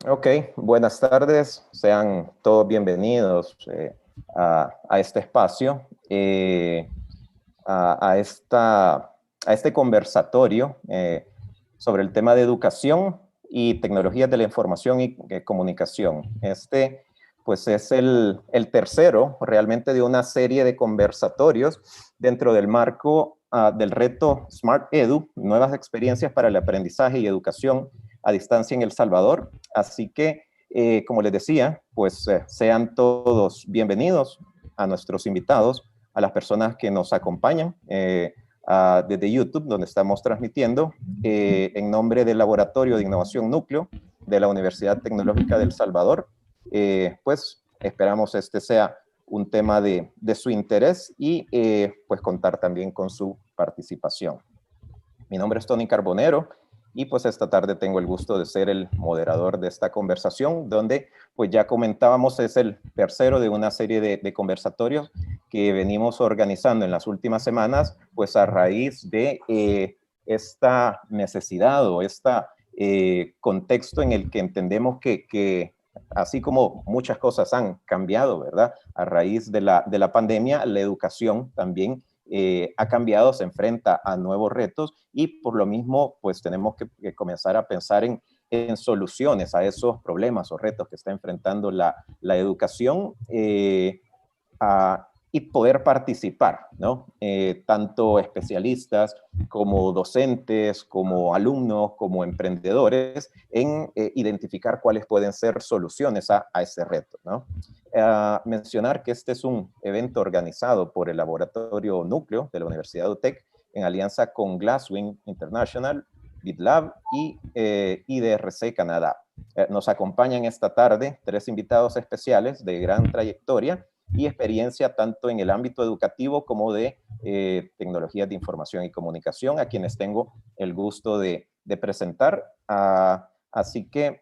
Ok, buenas tardes. Sean todos bienvenidos a este espacio, a, a esta, a este conversatorio sobre el tema de educación y tecnologías de la información y comunicación. Este, pues, es el tercero realmente de una serie de conversatorios dentro del marco del reto Smart Edu, nuevas experiencias para el aprendizaje y educación a distancia en El Salvador. Así que, como les decía, pues sean todos bienvenidos a nuestros invitados, a las personas que nos acompañan desde YouTube, donde estamos transmitiendo, en nombre del Laboratorio de Innovación Núcleo de la Universidad Tecnológica de El Salvador. Pues esperamos este sea un tema de su interés y pues contar también con su participación. Mi nombre es Tony Carbonero y pues esta tarde tengo el gusto de ser el moderador de esta conversación, donde pues ya comentábamos es el tercero de una serie de conversatorios que venimos organizando en las últimas semanas, pues a raíz de esta necesidad o este contexto en el que entendemos que así como muchas cosas han cambiado, ¿verdad? A raíz de la pandemia, la educación también ha cambiado, se enfrenta a nuevos retos y por lo mismo pues tenemos que comenzar a pensar en soluciones a esos problemas o retos que está enfrentando la educación y poder participar, ¿no? Tanto especialistas como docentes, como alumnos, como emprendedores, en identificar cuáles pueden ser soluciones a ese reto, ¿no? Mencionar que este es un evento organizado por el Laboratorio Núcleo de la Universidad de UTEC en alianza con Glasswing International, BitLab y IDRC Canadá. Nos acompañan esta tarde 3 invitados especiales de gran trayectoria y experiencia tanto en el ámbito educativo como de tecnologías de información y comunicación, a quienes tengo el gusto de presentar. Así que,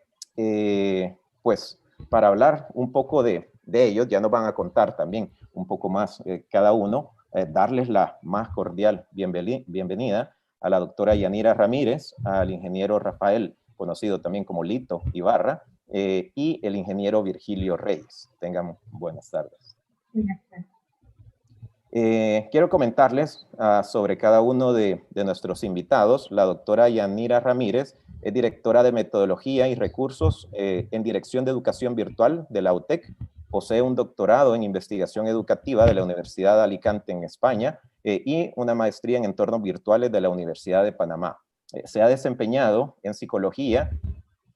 pues, para hablar un poco de ellos, ya nos van a contar también un poco más cada uno, darles la más cordial bienvenida a la doctora Yanira Ramírez, al ingeniero Rafael, conocido también como Lito Ibarra, y el ingeniero Virgilio Reyes. Tengan buenas tardes. Quiero comentarles sobre cada uno de nuestros invitados. La doctora Yanira Ramírez es directora de Metodología y Recursos en Dirección de Educación Virtual de la UTEC. Posee un doctorado en Investigación Educativa de la Universidad de Alicante en España y una maestría en Entornos Virtuales de la Universidad de Panamá. Se ha desempeñado en Psicología,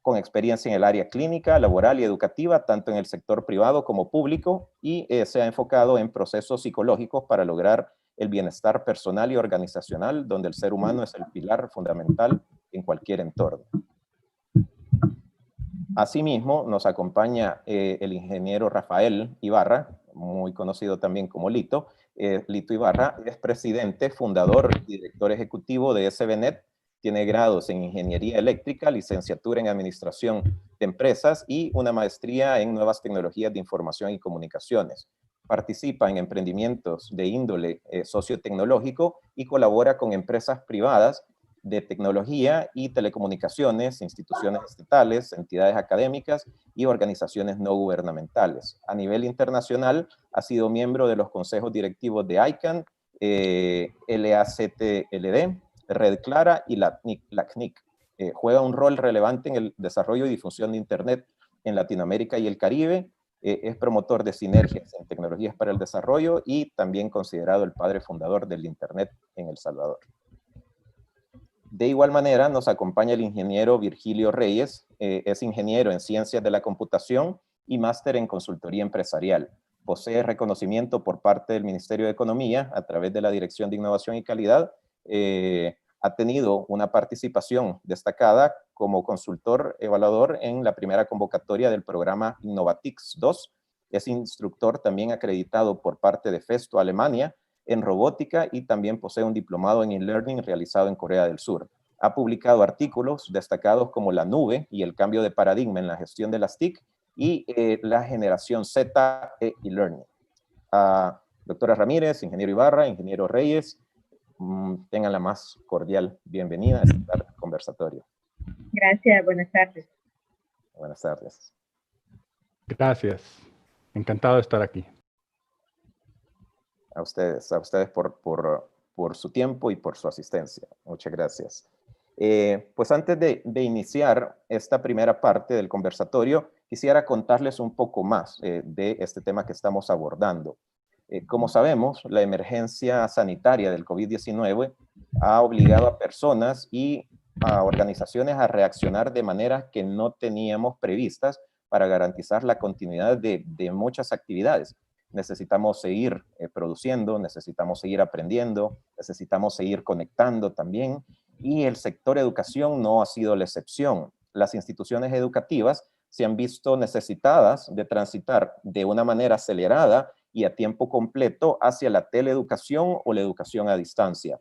con experiencia en el área clínica, laboral y educativa, tanto en el sector privado como público, y se ha enfocado en procesos psicológicos para lograr el bienestar personal y organizacional, donde el ser humano es el pilar fundamental en cualquier entorno. Asimismo, nos acompaña el ingeniero Rafael Ibarra, muy conocido también como Lito. Lito Ibarra es presidente, fundador y director ejecutivo de SBNet. Tiene grados en Ingeniería Eléctrica, licenciatura en Administración de Empresas y una maestría en Nuevas Tecnologías de Información y Comunicaciones. Participa en emprendimientos de índole sociotecnológico y colabora con empresas privadas de tecnología y telecomunicaciones, instituciones estatales, entidades académicas y organizaciones no gubernamentales. A nivel internacional, ha sido miembro de los consejos directivos de ICANN, LACTLD, Red Clara y la CNIC. Juega un rol relevante en el desarrollo y difusión de Internet en Latinoamérica y el Caribe. Es promotor de sinergias en tecnologías para el desarrollo y también considerado el padre fundador del Internet en El Salvador. De igual manera, nos acompaña el ingeniero Virgilio Reyes, es ingeniero en Ciencias de la Computación y máster en Consultoría Empresarial. Posee reconocimiento por parte del Ministerio de Economía a través de la Dirección de Innovación y Calidad. Ha tenido una participación destacada como consultor evaluador en la primera convocatoria del programa Innovatix 2. Es instructor también acreditado por parte de Festo Alemania en robótica y también posee un diplomado en e-learning realizado en Corea del Sur. Ha publicado artículos destacados como la nube y el cambio de paradigma en la gestión de las TIC y la generación Z e-learning. Doctora Ramírez, ingeniero Ibarra, ingeniero Reyes, tengan la más cordial bienvenida a este conversatorio. Gracias, buenas tardes. Buenas tardes. Gracias. Encantado de estar aquí. A ustedes por su tiempo y por su asistencia. Muchas gracias. Pues antes de iniciar esta primera parte del conversatorio, quisiera contarles un poco más de este tema que estamos abordando. Como sabemos, la emergencia sanitaria del COVID-19 ha obligado a personas y a organizaciones a reaccionar de maneras que no teníamos previstas para garantizar la continuidad de muchas actividades. Necesitamos seguir produciendo, necesitamos seguir aprendiendo, necesitamos seguir conectando también, y el sector educación no ha sido la excepción. Las instituciones educativas se han visto necesitadas de transitar de una manera acelerada y a tiempo completo hacia la teleeducación o la educación a distancia,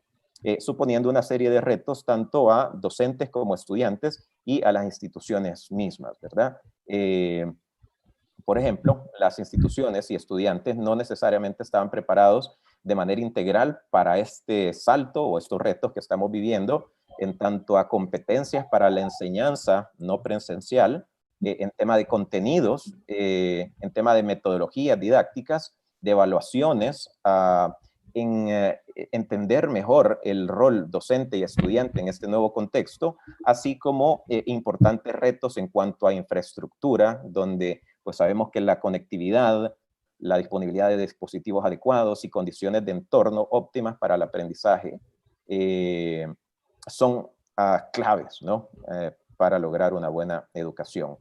suponiendo una serie de retos tanto a docentes como estudiantes y a las instituciones mismas, ¿verdad? Por ejemplo, las instituciones y estudiantes no necesariamente estaban preparados de manera integral para este salto o estos retos que estamos viviendo en tanto a competencias para la enseñanza no presencial, en tema de contenidos, en tema de metodologías didácticas, de evaluaciones, en entender mejor el rol docente y estudiante en este nuevo contexto, así como importantes retos en cuanto a infraestructura, donde pues sabemos que la conectividad, la disponibilidad de dispositivos adecuados y condiciones de entorno óptimas para el aprendizaje son claves, ¿no? Para lograr una buena educación.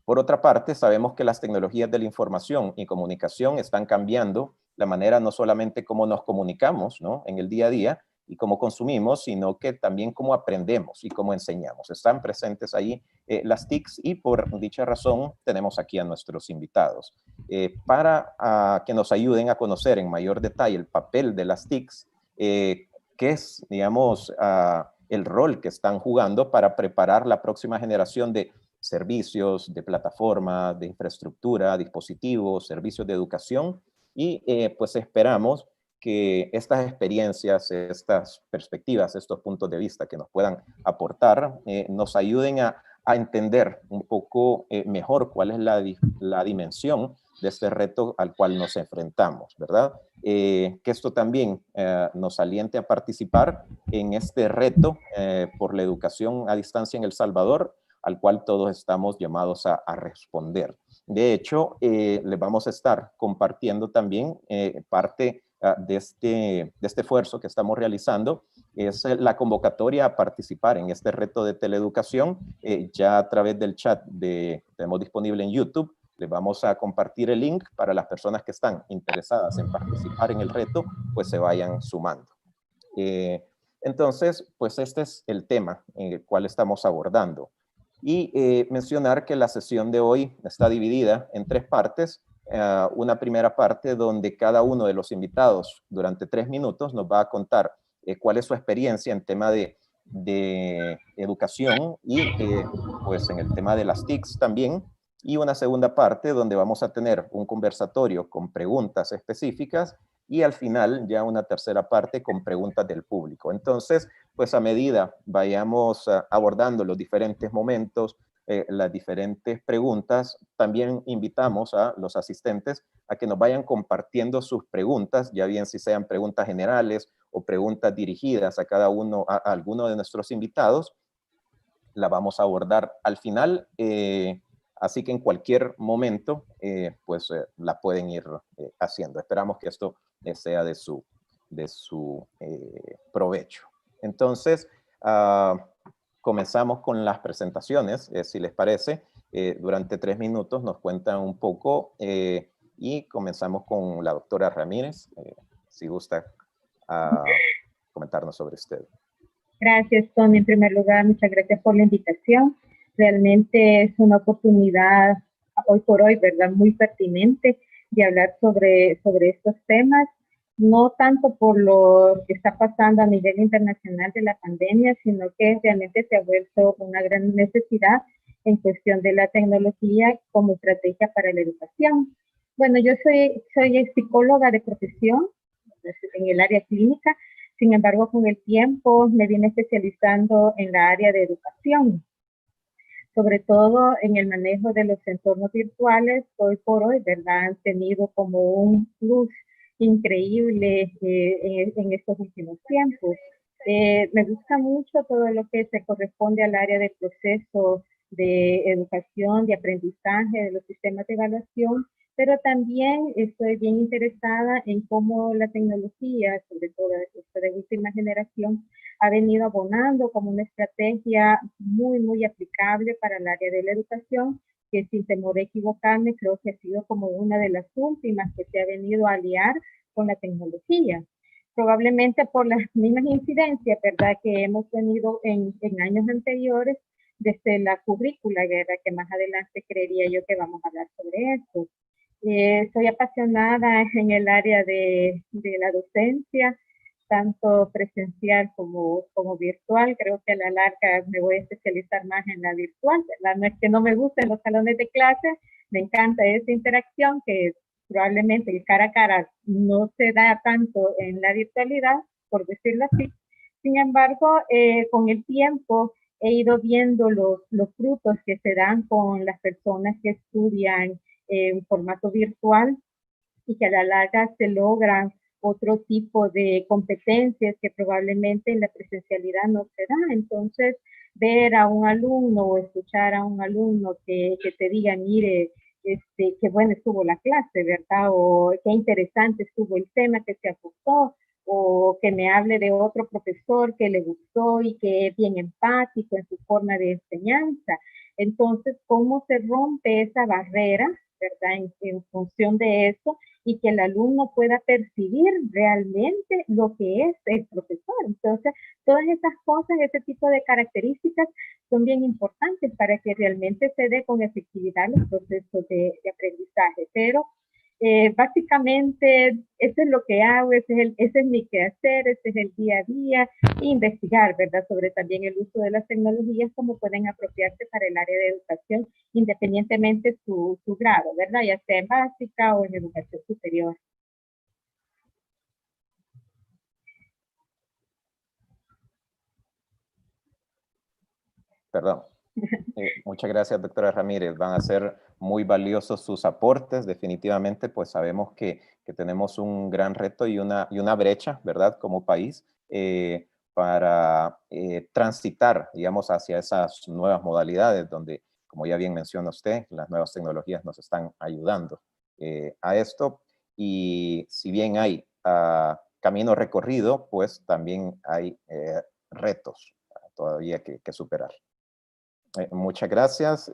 Por otra parte, sabemos que las tecnologías de la información y comunicación están cambiando la manera no solamente cómo nos comunicamos, ¿no?, en el día a día y cómo consumimos, sino que también cómo aprendemos y cómo enseñamos. Están presentes ahí las TICs y por dicha razón tenemos aquí a nuestros invitados. Para que nos ayuden a conocer en mayor detalle el papel de las TICs, qué es, digamos, el rol que están jugando para preparar la próxima generación de servicios, de plataforma, de infraestructura, dispositivos, servicios de educación, y pues esperamos que estas experiencias, estas perspectivas, estos puntos de vista que nos puedan aportar, nos ayuden a entender un poco mejor cuál es la dimensión de este reto al cual nos enfrentamos, ¿verdad? Que esto también nos aliente a participar en este reto por la educación a distancia en El Salvador, al cual todos estamos llamados a responder. De hecho, les vamos a estar compartiendo también parte de este esfuerzo que estamos realizando, es la convocatoria a participar en este reto de teleeducación, ya a través del chat que tenemos disponible en YouTube. Les vamos a compartir el link para las personas que están interesadas en participar en el reto, pues se vayan sumando. Entonces, pues este es el tema en el cual estamos abordando. Y mencionar que la sesión de hoy está dividida en 3 partes. Una primera parte donde cada uno de los invitados durante 3 minutos nos va a contar cuál es su experiencia en tema de educación y pues en el tema de las TICs también. Y una segunda parte donde vamos a tener un conversatorio con preguntas específicas y al final ya una tercera parte con preguntas del público. Entonces, pues a medida vayamos abordando los diferentes momentos, las diferentes preguntas, también invitamos a los asistentes a que nos vayan compartiendo sus preguntas, ya bien si sean preguntas generales o preguntas dirigidas a cada uno, a alguno de nuestros invitados, la vamos a abordar al final, así que en cualquier momento, pues la pueden ir haciendo. Esperamos que esto sea de su provecho. Entonces, comenzamos con las presentaciones, si les parece. Durante 3 minutos nos cuentan un poco y comenzamos con la doctora Ramírez, si gusta comentarnos sobre usted. Gracias, Tony. En primer lugar, muchas gracias por la invitación. Realmente es una oportunidad hoy por hoy, ¿verdad?, muy pertinente de hablar sobre estos temas, no tanto por lo que está pasando a nivel internacional de la pandemia, sino que realmente se ha vuelto una gran necesidad en cuestión de la tecnología como estrategia para la educación. Bueno, yo soy psicóloga de profesión en el área clínica. Sin embargo, con el tiempo me vine especializando en la área de educación. sobre todo en el manejo de los entornos virtuales, hoy por hoy, ¿verdad? Han tenido como un plus increíble en estos últimos tiempos. Me gusta mucho todo lo que se corresponde al área de proceso de educación, de aprendizaje, de los sistemas de evaluación, pero también estoy bien interesada en cómo la tecnología, sobre todo esta de última generación, ha venido abonando como una estrategia muy, muy aplicable para el área de la educación, que sin temor a equivocarme, creo que ha sido como una de las últimas que se ha venido a aliar con la tecnología. Probablemente por las mismas incidencias, ¿verdad?, que hemos tenido en años anteriores, desde la currícula, ¿verdad?, que más adelante creería yo que vamos a hablar sobre esto. Soy apasionada en el área de la docencia, tanto presencial como virtual. Creo que a la larga me voy a especializar más en la virtual, ¿verdad? No es que no me gusten los salones de clase, me encanta esa interacción que probablemente el cara a cara no se da tanto en la virtualidad, por decirlo así. Sin embargo, con el tiempo he ido viendo los frutos que se dan con las personas que estudian en formato virtual y que a la larga se logran otro tipo de competencias que probablemente en la presencialidad no se da. Entonces, ver a un alumno o escuchar a un alumno que te diga, mire, qué buena estuvo la clase, ¿verdad? O qué interesante estuvo el tema que se aportó, o que me hable de otro profesor que le gustó y que es bien empático en su forma de enseñanza. Entonces, ¿cómo se rompe esa barrera, ¿verdad? En función de eso, y que el alumno pueda percibir realmente lo que es el profesor. Entonces, todas esas cosas, ese tipo de características son bien importantes para que realmente se dé con efectividad los procesos de aprendizaje. Pero básicamente, eso es lo que hago, ese es mi quehacer, ese es el día a día, investigar, ¿verdad?, sobre también el uso de las tecnologías, cómo pueden apropiarse para el área de educación, independientemente su grado, ¿verdad?, ya sea en básica o en educación superior. Perdón. Muchas gracias, doctora Ramírez. Van a ser muy valiosos sus aportes. Definitivamente, pues sabemos que tenemos un gran reto y una brecha, ¿verdad?, como país, para transitar, digamos, hacia esas nuevas modalidades donde, como ya bien menciona usted, las nuevas tecnologías nos están ayudando a esto. Y si bien hay camino recorrido, pues también hay retos todavía que superar. Muchas gracias.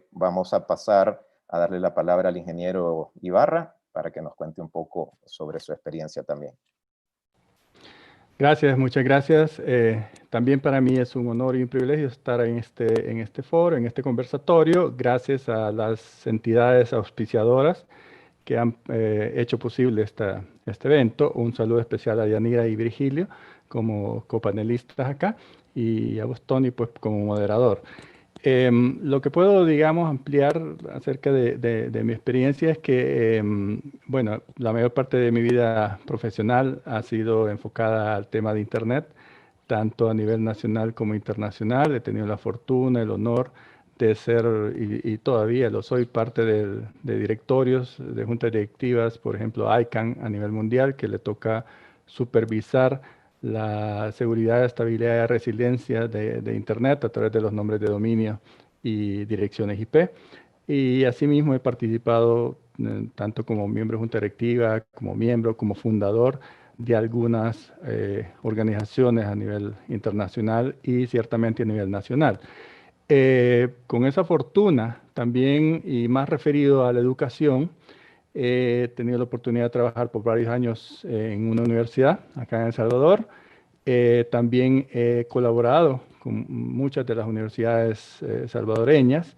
Vamos a pasar a darle la palabra al ingeniero Ibarra para que nos cuente un poco sobre su experiencia también. Gracias, muchas gracias. También para mí es un honor y un privilegio estar en este foro, en este conversatorio, gracias a las entidades auspiciadoras que han hecho posible este evento. Un saludo especial a Yanira y Virgilio como copanelistas acá y a vos, Tony, pues como moderador. Lo que puedo, digamos, ampliar acerca de mi experiencia es que, bueno, la mayor parte de mi vida profesional ha sido enfocada al tema de Internet, tanto a nivel nacional como internacional. He tenido la fortuna, el honor de ser, y todavía lo soy, parte de directorios, de juntas directivas, por ejemplo, ICANN a nivel mundial, que le toca supervisar la seguridad, estabilidad y resiliencia de Internet a través de los nombres de dominio y direcciones IP. Y asimismo he participado tanto como miembro de junta directiva, como miembro, como fundador de algunas organizaciones a nivel internacional y ciertamente a nivel nacional. Con esa fortuna también, y más referido a la educación, he tenido la oportunidad de trabajar por varios años en una universidad acá en El Salvador. También he colaborado con muchas de las universidades salvadoreñas.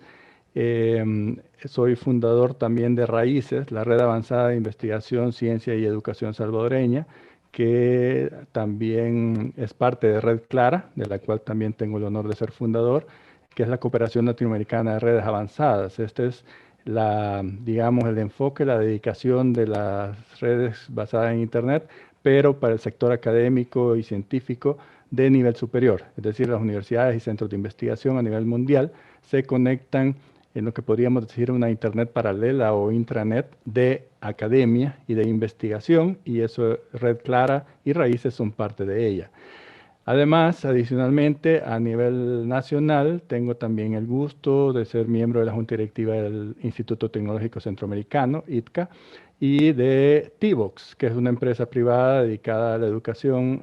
Soy fundador también de Raíces, la Red Avanzada de Investigación, Ciencia y Educación Salvadoreña, que también es parte de Red Clara, de la cual también tengo el honor de ser fundador, que es la Cooperación Latinoamericana de Redes Avanzadas. Este es digamos, el enfoque, la dedicación de las redes basadas en Internet, pero para el sector académico y científico de nivel superior, es decir, las universidades y centros de investigación a nivel mundial se conectan en lo que podríamos decir una internet paralela o intranet de academia y de investigación, y eso Red Clara y Raíces son parte de ella. Además, adicionalmente, a nivel nacional, tengo también el gusto de ser miembro de la Junta Directiva del Instituto Tecnológico Centroamericano, ITCA, y de Tivox, que es una empresa privada dedicada a la educación,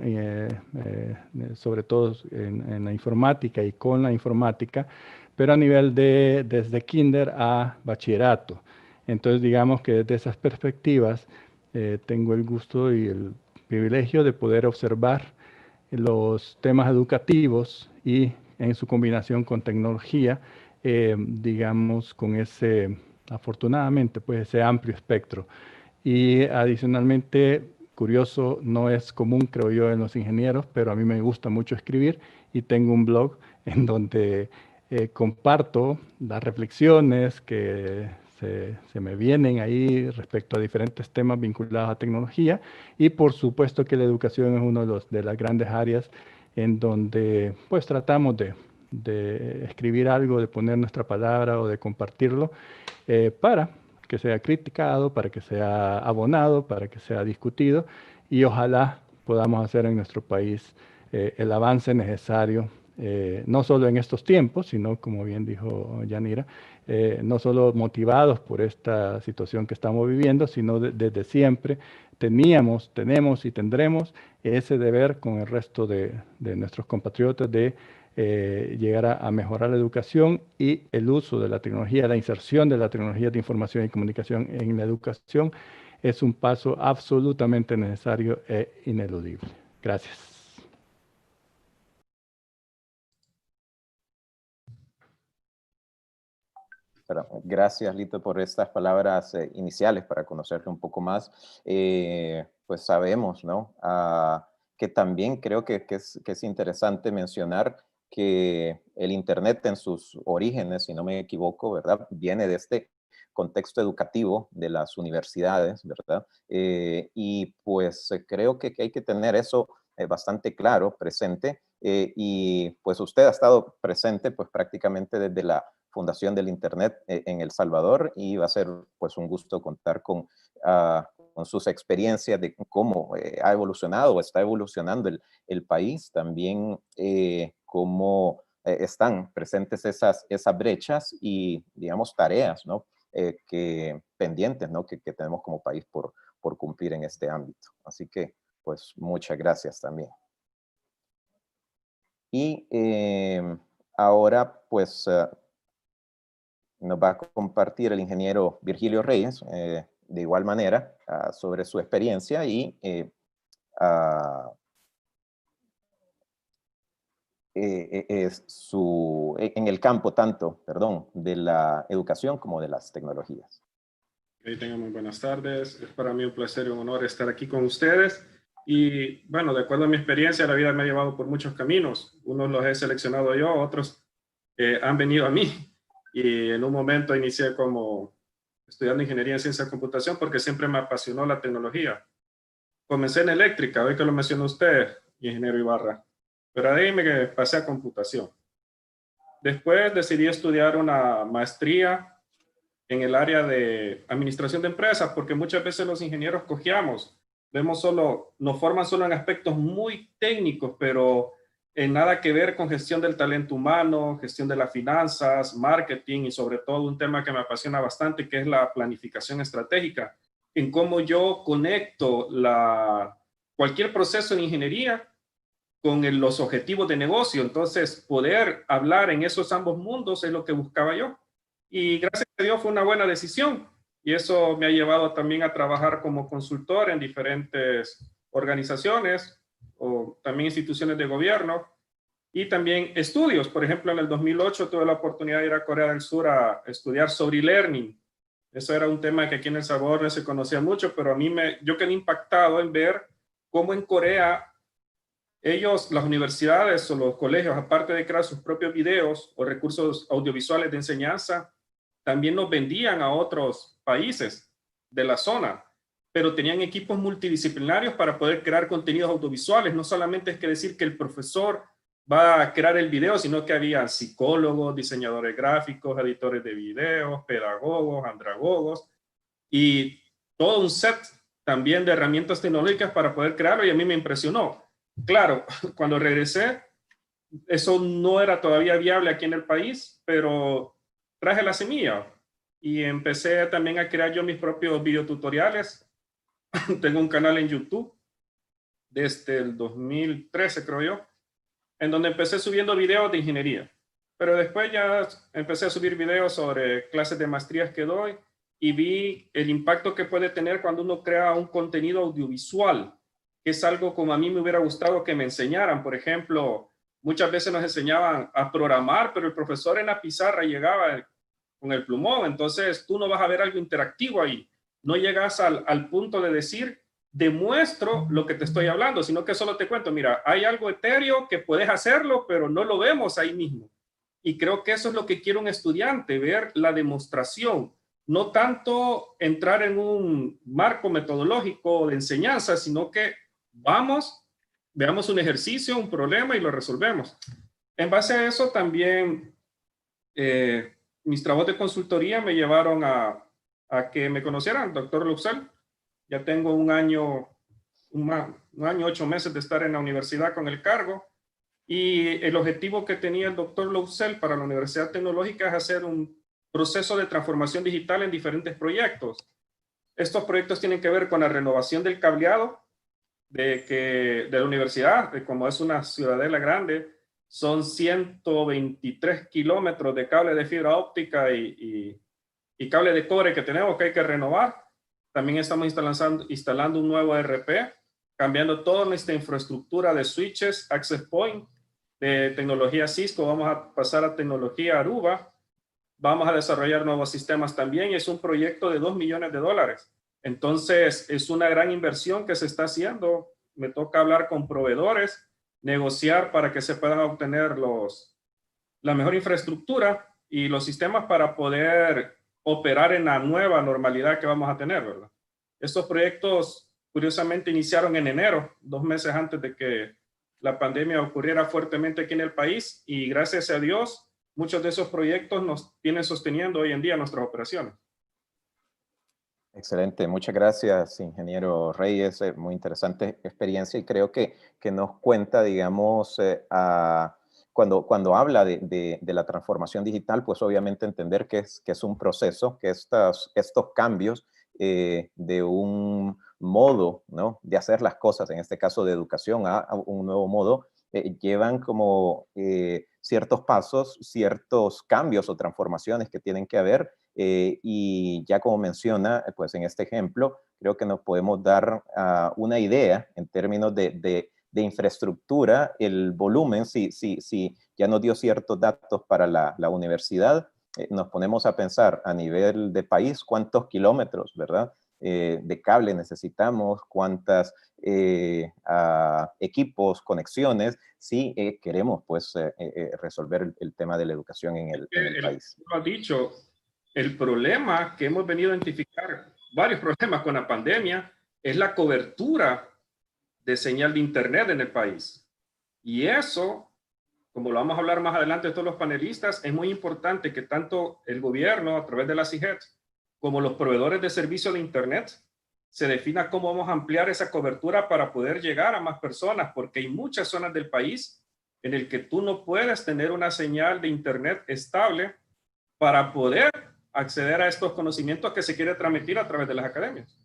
sobre todo en la informática y con la informática, pero a nivel de desde kinder a bachillerato. Entonces, digamos que desde esas perspectivas, tengo el gusto y el privilegio de poder observar los temas educativos y en su combinación con tecnología, digamos, con ese, afortunadamente, pues ese amplio espectro. Y adicionalmente, curioso, no es común, creo yo, en los ingenieros, pero a mí me gusta mucho escribir y tengo un blog en donde comparto las reflexiones que se me vienen ahí respecto a diferentes temas vinculados a tecnología, y por supuesto que la educación es una de las grandes áreas en donde pues tratamos de escribir algo, de poner nuestra palabra o de compartirlo para que sea criticado, para que sea abonado, para que sea discutido, y ojalá podamos hacer en nuestro país el avance necesario, no solo en estos tiempos, sino, como bien dijo Yanira, no solo motivados por esta situación que estamos viviendo, sino desde siempre tenemos y tendremos ese deber con el resto de nuestros compatriotas de llegar a mejorar la educación y el uso de la tecnología, la inserción de la tecnología de información y comunicación en la educación es un paso absolutamente necesario e ineludible. Gracias. Gracias, Lito, por estas palabras iniciales para conocerle un poco más. Pues sabemos, ¿no? Que también creo que es interesante mencionar que el Internet en sus orígenes, si no me equivoco, ¿verdad? Viene de este contexto educativo de las universidades, ¿verdad? Y pues creo que hay que tener eso bastante claro, presente, y pues usted ha estado presente pues prácticamente desde la fundación del Internet en El Salvador, y va a ser pues un gusto contar con sus experiencias de cómo ha evolucionado o está evolucionando el país, también cómo están presentes esas brechas y, digamos, tareas, ¿no? Pendientes, ¿no? Que tenemos como país por cumplir en este ámbito. Así que, pues, muchas gracias también. Y ahora, pues, nos va a compartir el ingeniero Virgilio Reyes, de igual manera, sobre su experiencia y en el campo tanto, perdón, de la educación como de las tecnologías. Tengan muy buenas tardes. Es para mí un placer y un honor estar aquí con ustedes. Y bueno, de acuerdo a mi experiencia, la vida me ha llevado por muchos caminos. Unos los he seleccionado yo, otros han venido a mí. Y en un momento inicié como estudiando ingeniería en ciencia de computación porque siempre me apasionó la tecnología. Comencé en eléctrica, hoy que lo mencionó usted, ingeniero Ibarra, pero de ahí me pasé a computación. Después decidí estudiar una maestría en el área de administración de empresas, porque muchas veces los ingenieros cojeamos, nos forman solo en aspectos muy técnicos, pero en nada que ver con gestión del talento humano, gestión de las finanzas, marketing y sobre todo un tema que me apasiona bastante, que es la planificación estratégica, en cómo yo conecto cualquier proceso en ingeniería con los objetivos de negocio. Entonces, poder hablar en esos ambos mundos es lo que buscaba yo. Y gracias a Dios fue una buena decisión. Y eso me ha llevado también a trabajar como consultor en diferentes organizaciones o también instituciones de gobierno y también estudios. Por ejemplo, en el 2008 tuve la oportunidad de ir a Corea del Sur a estudiar sobre e-learning. Eso era un tema que aquí en El Salvador no se conocía mucho, pero a mí yo quedé impactado en ver cómo en Corea ellos, las universidades o los colegios, aparte de crear sus propios videos o recursos audiovisuales de enseñanza, también nos vendían a otros países de la zona, pero tenían equipos multidisciplinarios para poder crear contenidos audiovisuales. No solamente es que decir que el profesor va a crear el video, sino que había psicólogos, diseñadores gráficos, editores de videos, pedagogos, andragogos y todo un set también de herramientas tecnológicas para poder crearlo y a mí me impresionó. Claro, cuando regresé, eso no era todavía viable aquí en el país, pero traje la semilla y empecé también a crear yo mis propios videotutoriales. Tengo un canal en YouTube desde el 2013, creo yo, en donde empecé subiendo videos de ingeniería. Pero después ya empecé a subir videos sobre clases de maestrías que doy y vi el impacto que puede tener cuando uno crea un contenido audiovisual, que es algo como a mí me hubiera gustado que me enseñaran. Por ejemplo, muchas veces nos enseñaban a programar, pero el profesor en la pizarra llegaba con el plumón, entonces tú no vas a ver algo interactivo ahí. No llegas al punto de decir, demuestro lo que te estoy hablando, sino que solo te cuento, mira, hay algo etéreo que puedes hacerlo, pero no lo vemos ahí mismo. Y creo que eso es lo que quiere un estudiante, ver la demostración, no tanto entrar en un marco metodológico de enseñanza, sino que vamos, veamos un ejercicio, un problema y lo resolvemos. En base a eso también mis trabajos de consultoría me llevaron a que me conocieran, doctor Luxel. Ya tengo un año, 8 meses de estar en la universidad con el cargo y el objetivo que tenía el doctor Lousel para la Universidad Tecnológica es hacer un proceso de transformación digital en diferentes proyectos. Estos proyectos tienen que ver con la renovación del cableado de la universidad, como es una ciudadela grande, son 123 kilómetros de cable de fibra óptica y cable de cobre que tenemos que hay que renovar. También estamos instalando un nuevo ERP, cambiando toda nuestra infraestructura de switches, access point, de tecnología Cisco, vamos a pasar a tecnología Aruba, vamos a desarrollar nuevos sistemas también y es un proyecto de $2 millones. Entonces, es una gran inversión que se está haciendo. Me toca hablar con proveedores, negociar para que se puedan obtener la mejor infraestructura y los sistemas para poder operar en la nueva normalidad que vamos a tener, ¿verdad? Estos proyectos, curiosamente, iniciaron en enero, 2 meses antes de que la pandemia ocurriera fuertemente aquí en el país y gracias a Dios, muchos de esos proyectos nos vienen sosteniendo hoy en día nuestras operaciones. Excelente, muchas gracias, ingeniero Reyes. Muy interesante experiencia y creo que nos cuenta, digamos, cuando habla de la transformación digital, pues obviamente entender que es un proceso, que estos cambios de un modo, ¿no?, de hacer las cosas, en este caso de educación, a un nuevo modo, llevan como ciertos pasos, ciertos cambios o transformaciones que tienen que haber. Y ya como menciona, pues en este ejemplo, creo que nos podemos dar una idea en términos de infraestructura, el volumen, si ya nos dio ciertos datos para la universidad, nos ponemos a pensar a nivel de país cuántos kilómetros, ¿verdad?, de cable necesitamos, cuántos equipos, conexiones, si queremos pues resolver el tema de la educación en el país. Lo ha dicho, el problema que hemos venido a identificar, varios problemas con la pandemia, es la cobertura de señal de internet en el país. Y eso, como lo vamos a hablar más adelante de todos los panelistas, es muy importante que tanto el gobierno, a través de la CIGET, como los proveedores de servicio de internet, se defina cómo vamos a ampliar esa cobertura para poder llegar a más personas, porque hay muchas zonas del país en el que tú no puedes tener una señal de internet estable para poder acceder a estos conocimientos que se quiere transmitir a través de las academias.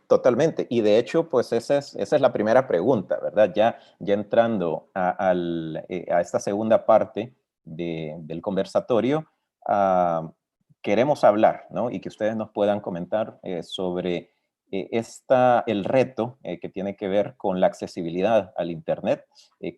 Totalmente. Y de hecho, pues esa es la primera pregunta, ¿verdad? Ya entrando a esta segunda parte del conversatorio, queremos hablar, ¿no?, y que ustedes nos puedan comentar sobre el reto que tiene que ver con la accesibilidad al Internet.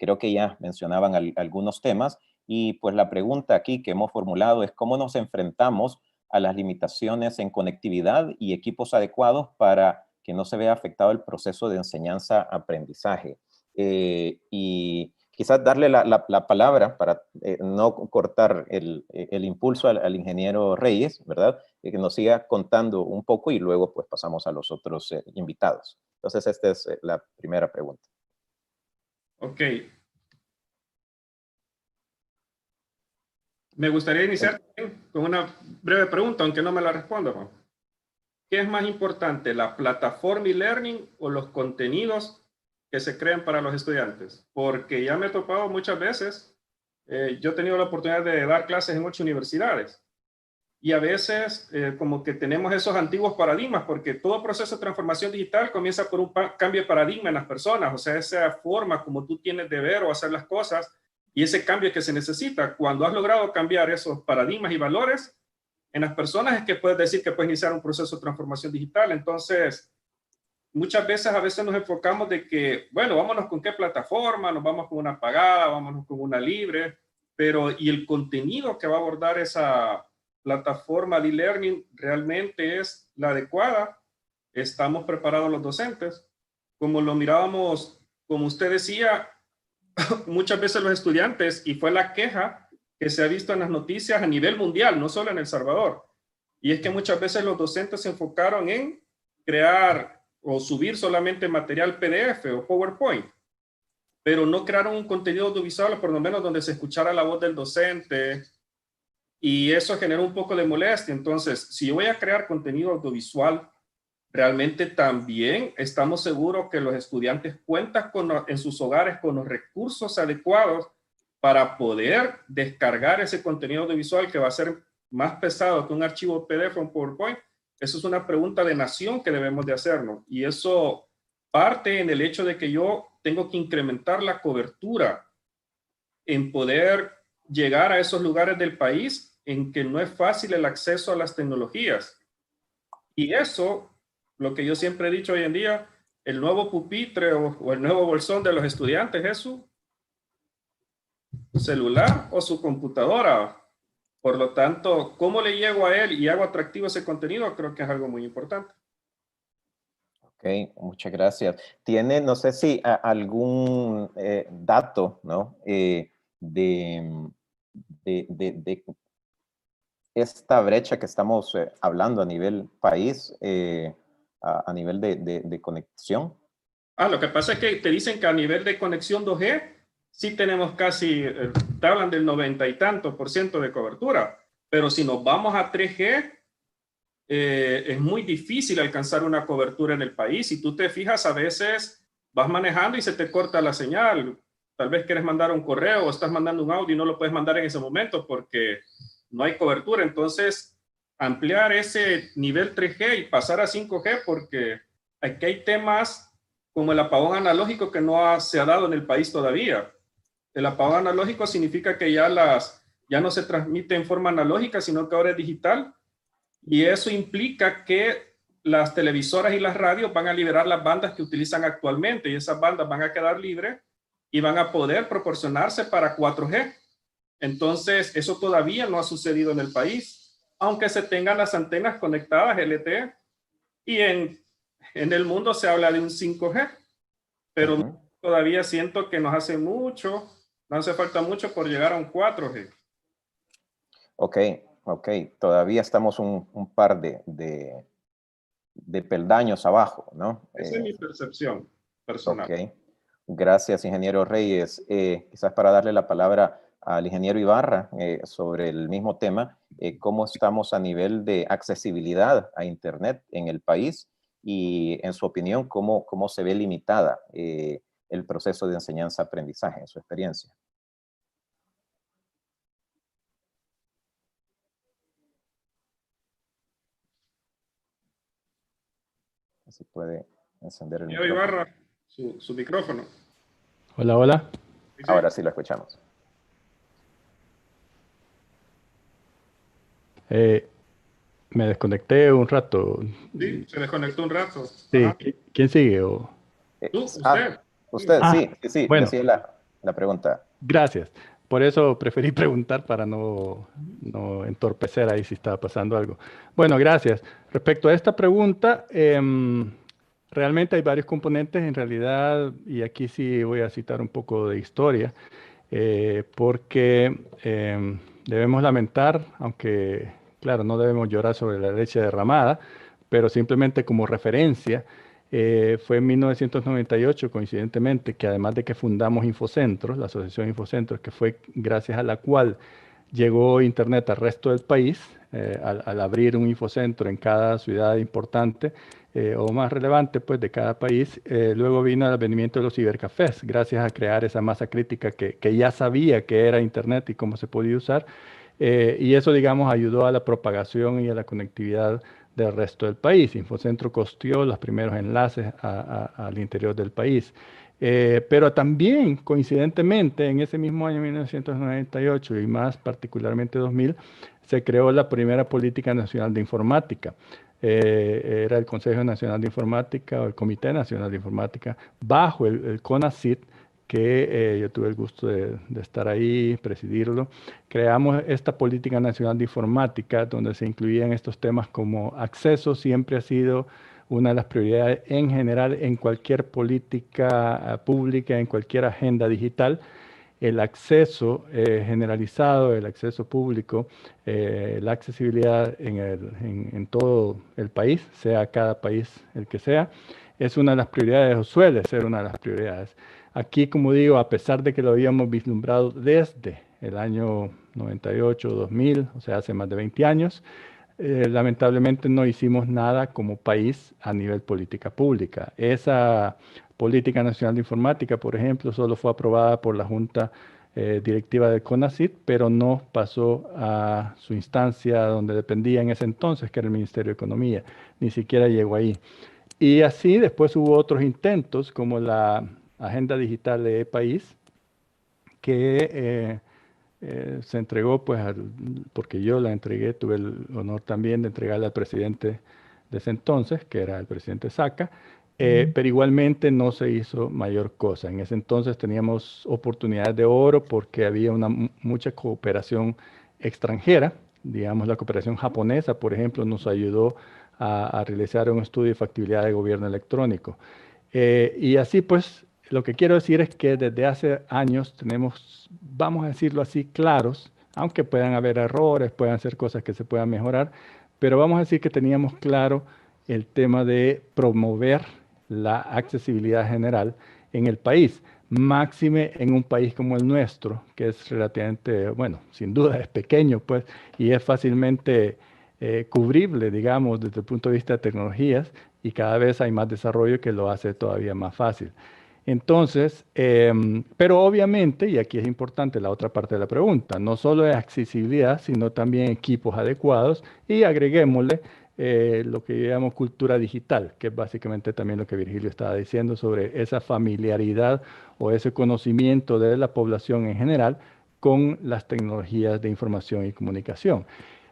Creo que ya mencionaban algunos temas y pues la pregunta aquí que hemos formulado es cómo nos enfrentamos a las limitaciones en conectividad y equipos adecuados para que no se vea afectado el proceso de enseñanza-aprendizaje. Y quizás darle la palabra para no cortar el impulso al ingeniero Reyes, ¿verdad?, que nos siga contando un poco y luego pues pasamos a los otros invitados. Entonces, esta es la primera pregunta. Ok. Me gustaría iniciar con una breve pregunta, aunque no me la responda, Juan. ¿Qué es más importante, la plataforma e-learning o los contenidos que se crean para los estudiantes? Porque ya me he topado muchas veces, yo he tenido la oportunidad de dar clases en 8 universidades y a veces como que tenemos esos antiguos paradigmas, porque todo proceso de transformación digital comienza por un cambio de paradigma en las personas, o sea, esa forma como tú tienes de ver o hacer las cosas y ese cambio que se necesita. Cuando has logrado cambiar esos paradigmas y valores en las personas es que puedes decir que puedes iniciar un proceso de transformación digital. Entonces, muchas veces, a veces nos enfocamos de que, bueno, vámonos con qué plataforma, nos vamos con una pagada, vámonos con una libre, pero ¿y el contenido que va a abordar esa plataforma de e-learning realmente es la adecuada? ¿Estamos preparados los docentes? Como lo mirábamos, como usted decía, muchas veces los estudiantes, y fue la queja que se ha visto en las noticias a nivel mundial, no solo en El Salvador, y es que muchas veces los docentes se enfocaron en crear o subir solamente material PDF o PowerPoint, pero no crearon un contenido audiovisual, por lo menos donde se escuchara la voz del docente, y eso generó un poco de molestia. Entonces, si yo voy a crear contenido audiovisual, realmente también estamos seguros que los estudiantes cuentan en sus hogares con los recursos adecuados para poder descargar ese contenido audiovisual que va a ser más pesado que un archivo PDF o un PowerPoint. Eso es una pregunta de nación que debemos de hacernos. Y eso parte en el hecho de que yo tengo que incrementar la cobertura en poder llegar a esos lugares del país en que no es fácil el acceso a las tecnologías. Y eso, lo que yo siempre he dicho hoy en día, el nuevo pupitre o el nuevo bolsón de los estudiantes es su celular o su computadora. Por lo tanto, ¿cómo le llego a él y hago atractivo ese contenido? Creo que es algo muy importante. Ok, muchas gracias. ¿Tiene, no sé si algún dato, ¿no? De esta brecha que estamos hablando a nivel país, a nivel de conexión? Lo que pasa es que te dicen que a nivel de conexión 2G, sí tenemos casi, te hablan del 90 y tanto % de cobertura, pero si nos vamos a 3G, es muy difícil alcanzar una cobertura en el país. Si tú te fijas, a veces vas manejando y se te corta la señal. Tal vez quieres mandar un correo o estás mandando un audio y no lo puedes mandar en ese momento porque no hay cobertura. Entonces, ampliar ese nivel 3G y pasar a 5G, porque aquí hay temas como el apagón analógico que no se ha dado en el país todavía. El apagón analógico significa que ya no se transmite en forma analógica, sino que ahora es digital. Y eso implica que las televisoras y las radios van a liberar las bandas que utilizan actualmente y esas bandas van a quedar libres y van a poder proporcionarse para 4G. Entonces, eso todavía no ha sucedido en el país, aunque se tengan las antenas conectadas LTE. Y en el mundo se habla de un 5G, pero todavía siento que nos hace falta mucho por llegar a un 4G. Ok, todavía estamos un par de peldaños abajo, ¿no? Esa es mi percepción personal. Ok, gracias, ingeniero Reyes. Quizás para darle la palabra al ingeniero Ibarra sobre el mismo tema, cómo estamos a nivel de accesibilidad a Internet en el país y, en su opinión, cómo se ve limitada el proceso de enseñanza-aprendizaje en su experiencia. Si puede encender el micrófono. Ibarra, su micrófono. Hola, hola. Sí. Ahora sí lo escuchamos. Me desconecté un rato. Sí, se desconectó un rato. Sí, Ajá. ¿quién sigue? ¿Tú? ¿Usted? Usted, sí, bueno. decía la pregunta. Gracias. Por eso preferí preguntar para no entorpecer ahí si estaba pasando algo. Bueno, gracias. Respecto a esta pregunta, realmente hay varios componentes en realidad, y aquí sí voy a citar un poco de historia, porque debemos lamentar, aunque claro, no debemos llorar sobre la leche derramada, pero simplemente como referencia, fue en 1998, coincidentemente, que además de que fundamos Infocentros, la Asociación Infocentros, que fue gracias a la cual llegó Internet al resto del país, al abrir un infocentro en cada ciudad importante o más relevante pues, de cada país. Luego vino el advenimiento de los cibercafés, gracias a crear esa masa crítica que ya sabía que era Internet y cómo se podía usar. Y eso, digamos, ayudó a la propagación y a la conectividad del resto del país. Infocentro costeó los primeros enlaces al interior del país. Pero también, coincidentemente, en ese mismo año 1998 y más particularmente 2000, se creó la primera Política Nacional de Informática. Era el Consejo Nacional de Informática o el Comité Nacional de Informática bajo el CONACYT, que yo tuve el gusto de estar ahí, presidirlo. Creamos esta Política Nacional de Informática donde se incluían estos temas como acceso, siempre ha sido una de las prioridades en general en cualquier política pública, en cualquier agenda digital. El acceso generalizado, el acceso público, la accesibilidad en todo el país, sea cada país el que sea, es una de las prioridades o suele ser una de las prioridades. Aquí, como digo, a pesar de que lo habíamos vislumbrado desde el año 98, 2000, o sea, hace más de 20 años, lamentablemente no hicimos nada como país a nivel política pública. Esa Política Nacional de Informática, por ejemplo, solo fue aprobada por la Junta Directiva del CONACYT, pero no pasó a su instancia donde dependía en ese entonces, que era el Ministerio de Economía. Ni siquiera llegó ahí. Y así después hubo otros intentos, como la Agenda Digital de e-País, que se entregó, pues, porque yo la entregué, tuve el honor también de entregarla al presidente de ese entonces, que era el presidente Saca, pero igualmente no se hizo mayor cosa. En ese entonces teníamos oportunidades de oro porque había mucha cooperación extranjera, digamos la cooperación japonesa, por ejemplo, nos ayudó a realizar un estudio de factibilidad de gobierno electrónico. Y así pues, lo que quiero decir es que desde hace años tenemos, vamos a decirlo así, claros, aunque puedan haber errores, puedan ser cosas que se puedan mejorar, pero vamos a decir que teníamos claro el tema de promover la accesibilidad general en el país, máxime en un país como el nuestro, que es relativamente, bueno, sin duda es pequeño, pues, y es fácilmente cubrible, digamos, desde el punto de vista de tecnologías, y cada vez hay más desarrollo que lo hace todavía más fácil. Entonces, pero obviamente, y aquí es importante la otra parte de la pregunta, no solo es accesibilidad, sino también equipos adecuados y agreguémosle lo que llamamos cultura digital, que es básicamente también lo que Virgilio estaba diciendo sobre esa familiaridad o ese conocimiento de la población en general con las tecnologías de información y comunicación.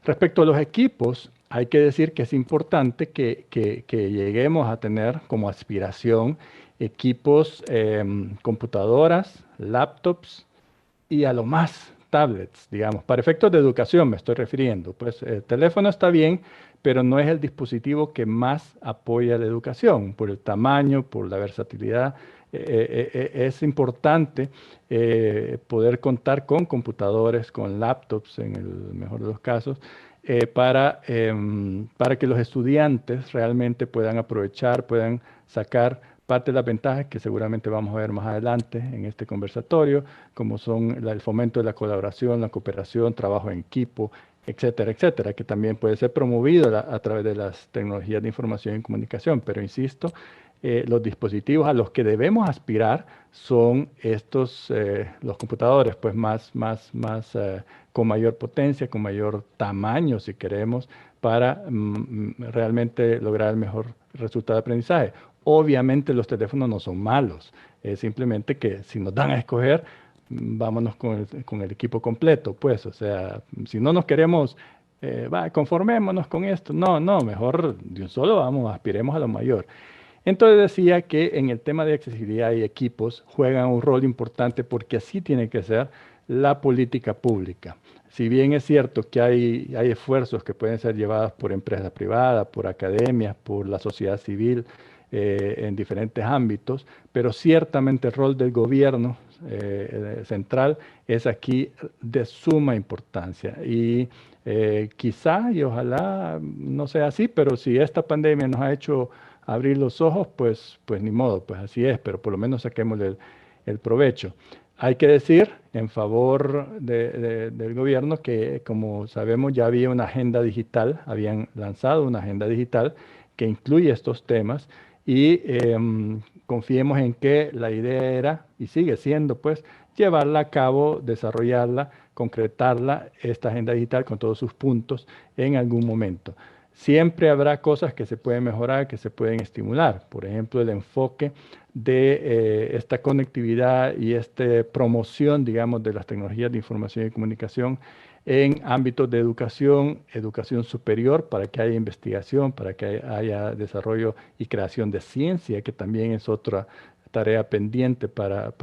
Respecto a los equipos, hay que decir que es importante que lleguemos a tener como aspiración equipos, computadoras, laptops y a lo más tablets, digamos. Para efectos de educación me estoy refiriendo. Pues el teléfono está bien, pero no es el dispositivo que más apoya la educación, por el tamaño, por la versatilidad. Es importante poder contar con computadores, con laptops en el mejor de los casos, para que los estudiantes realmente puedan aprovechar, puedan sacar parte de las ventajas que seguramente vamos a ver más adelante en este conversatorio, como son el fomento de la colaboración, la cooperación, trabajo en equipo, etcétera, etcétera, que también puede ser promovido a través de las tecnologías de información y comunicación. Pero insisto, los dispositivos a los que debemos aspirar son estos, los computadores, pues con mayor potencia, con mayor tamaño, si queremos, para realmente lograr el mejor resultado de aprendizaje. Obviamente los teléfonos no son malos, es simplemente que si nos dan a escoger, vámonos con el equipo completo, pues, o sea, si no nos queremos, conformémonos con esto, no, mejor de un solo vamos, aspiremos a lo mayor. Entonces decía que en el tema de accesibilidad y equipos juegan un rol importante porque así tiene que ser la política pública. Si bien es cierto que hay esfuerzos que pueden ser llevados por empresas privadas, por academias, por la sociedad civil, en diferentes ámbitos, pero ciertamente el rol del gobierno central es aquí de suma importancia. Y quizá y ojalá no sea así, pero si esta pandemia nos ha hecho abrir los ojos, pues ni modo, pues así es, pero por lo menos saquemos el provecho. hay que decir en favor del gobierno que, como sabemos, ya había una agenda digital, habían lanzado una agenda digital que incluye estos temas y confiemos en que la idea era, y sigue siendo, pues, llevarla a cabo, desarrollarla, concretarla, esta agenda digital con todos sus puntos en algún momento. Siempre habrá cosas que se pueden mejorar, que se pueden estimular. Por ejemplo, el enfoque de esta conectividad y esta promoción, digamos, de las tecnologías de información y comunicación en ámbitos de educación, educación superior, para que haya investigación, para que haya desarrollo y creación de ciencia, que también es otra tarea pendiente para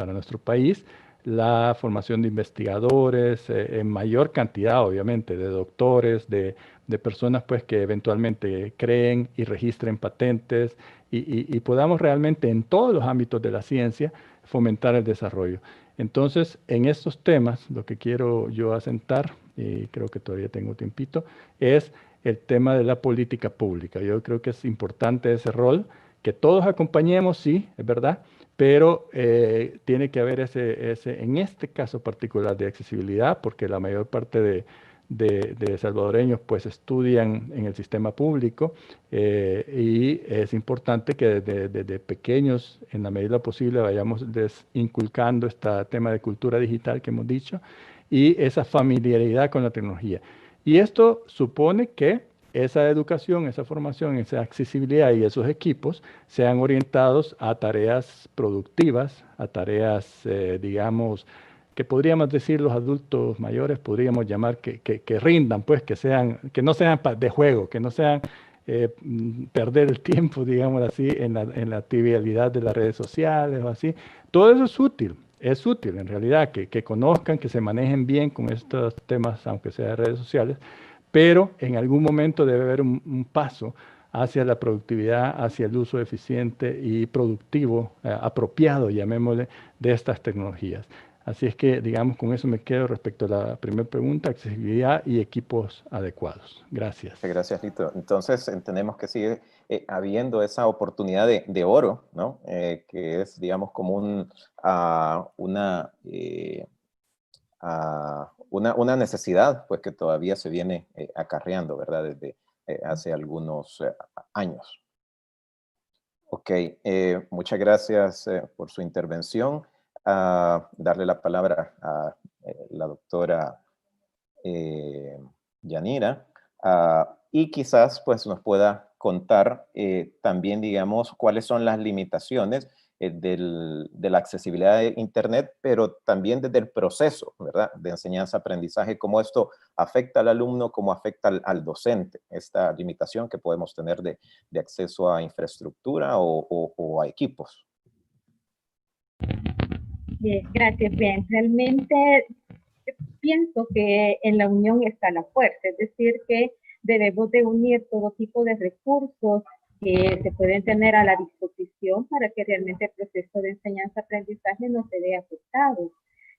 nuestro país. La formación de investigadores en mayor cantidad, obviamente, de doctores, de personas pues, que eventualmente creen y registren patentes y podamos realmente en todos los ámbitos de la ciencia fomentar el desarrollo. Entonces, en estos temas, lo que quiero yo asentar, y creo que todavía tengo tiempito, es el tema de la política pública. Yo creo que es importante ese rol, que todos acompañemos, sí, es verdad, pero tiene que haber en este caso particular de accesibilidad, porque la mayor parte de salvadoreños pues estudian en el sistema público y es importante que desde pequeños, en la medida posible, vayamos inculcando este tema de cultura digital que hemos dicho y esa familiaridad con la tecnología. Y esto supone que esa educación, esa formación, esa accesibilidad y esos equipos sean orientados a tareas productivas, a tareas, digamos, que podríamos decir los adultos mayores, podríamos llamar que rindan, pues, que no sean de juego, que no sean perder el tiempo, digamos así, en la trivialidad de las redes sociales o así. Todo eso es útil en realidad, que conozcan, que se manejen bien con estos temas, aunque sea de redes sociales, pero en algún momento debe haber un paso hacia la productividad, hacia el uso eficiente y productivo, apropiado, llamémosle, de estas tecnologías. Así es que, digamos, con eso me quedo respecto a la primera pregunta, accesibilidad y equipos adecuados. Gracias. Gracias, Lito. Entonces, entendemos que sigue habiendo esa oportunidad de oro, ¿no? Que es, digamos, como una necesidad, pues, que todavía se viene acarreando, ¿verdad? Desde hace algunos años. Ok, muchas gracias por su intervención. Darle la palabra a la doctora Yanira, y quizás pues nos pueda contar también, digamos, cuáles son las limitaciones de la accesibilidad de Internet, pero también desde el proceso, ¿verdad?, de enseñanza-aprendizaje, cómo esto afecta al alumno, cómo afecta al docente, esta limitación que podemos tener de acceso a infraestructura o a equipos. Bien, gracias. Bien, realmente pienso que en la unión está la fuerza, es decir, que debemos de unir todo tipo de recursos que se pueden tener a la disposición para que realmente el proceso de enseñanza-aprendizaje no se vea afectado.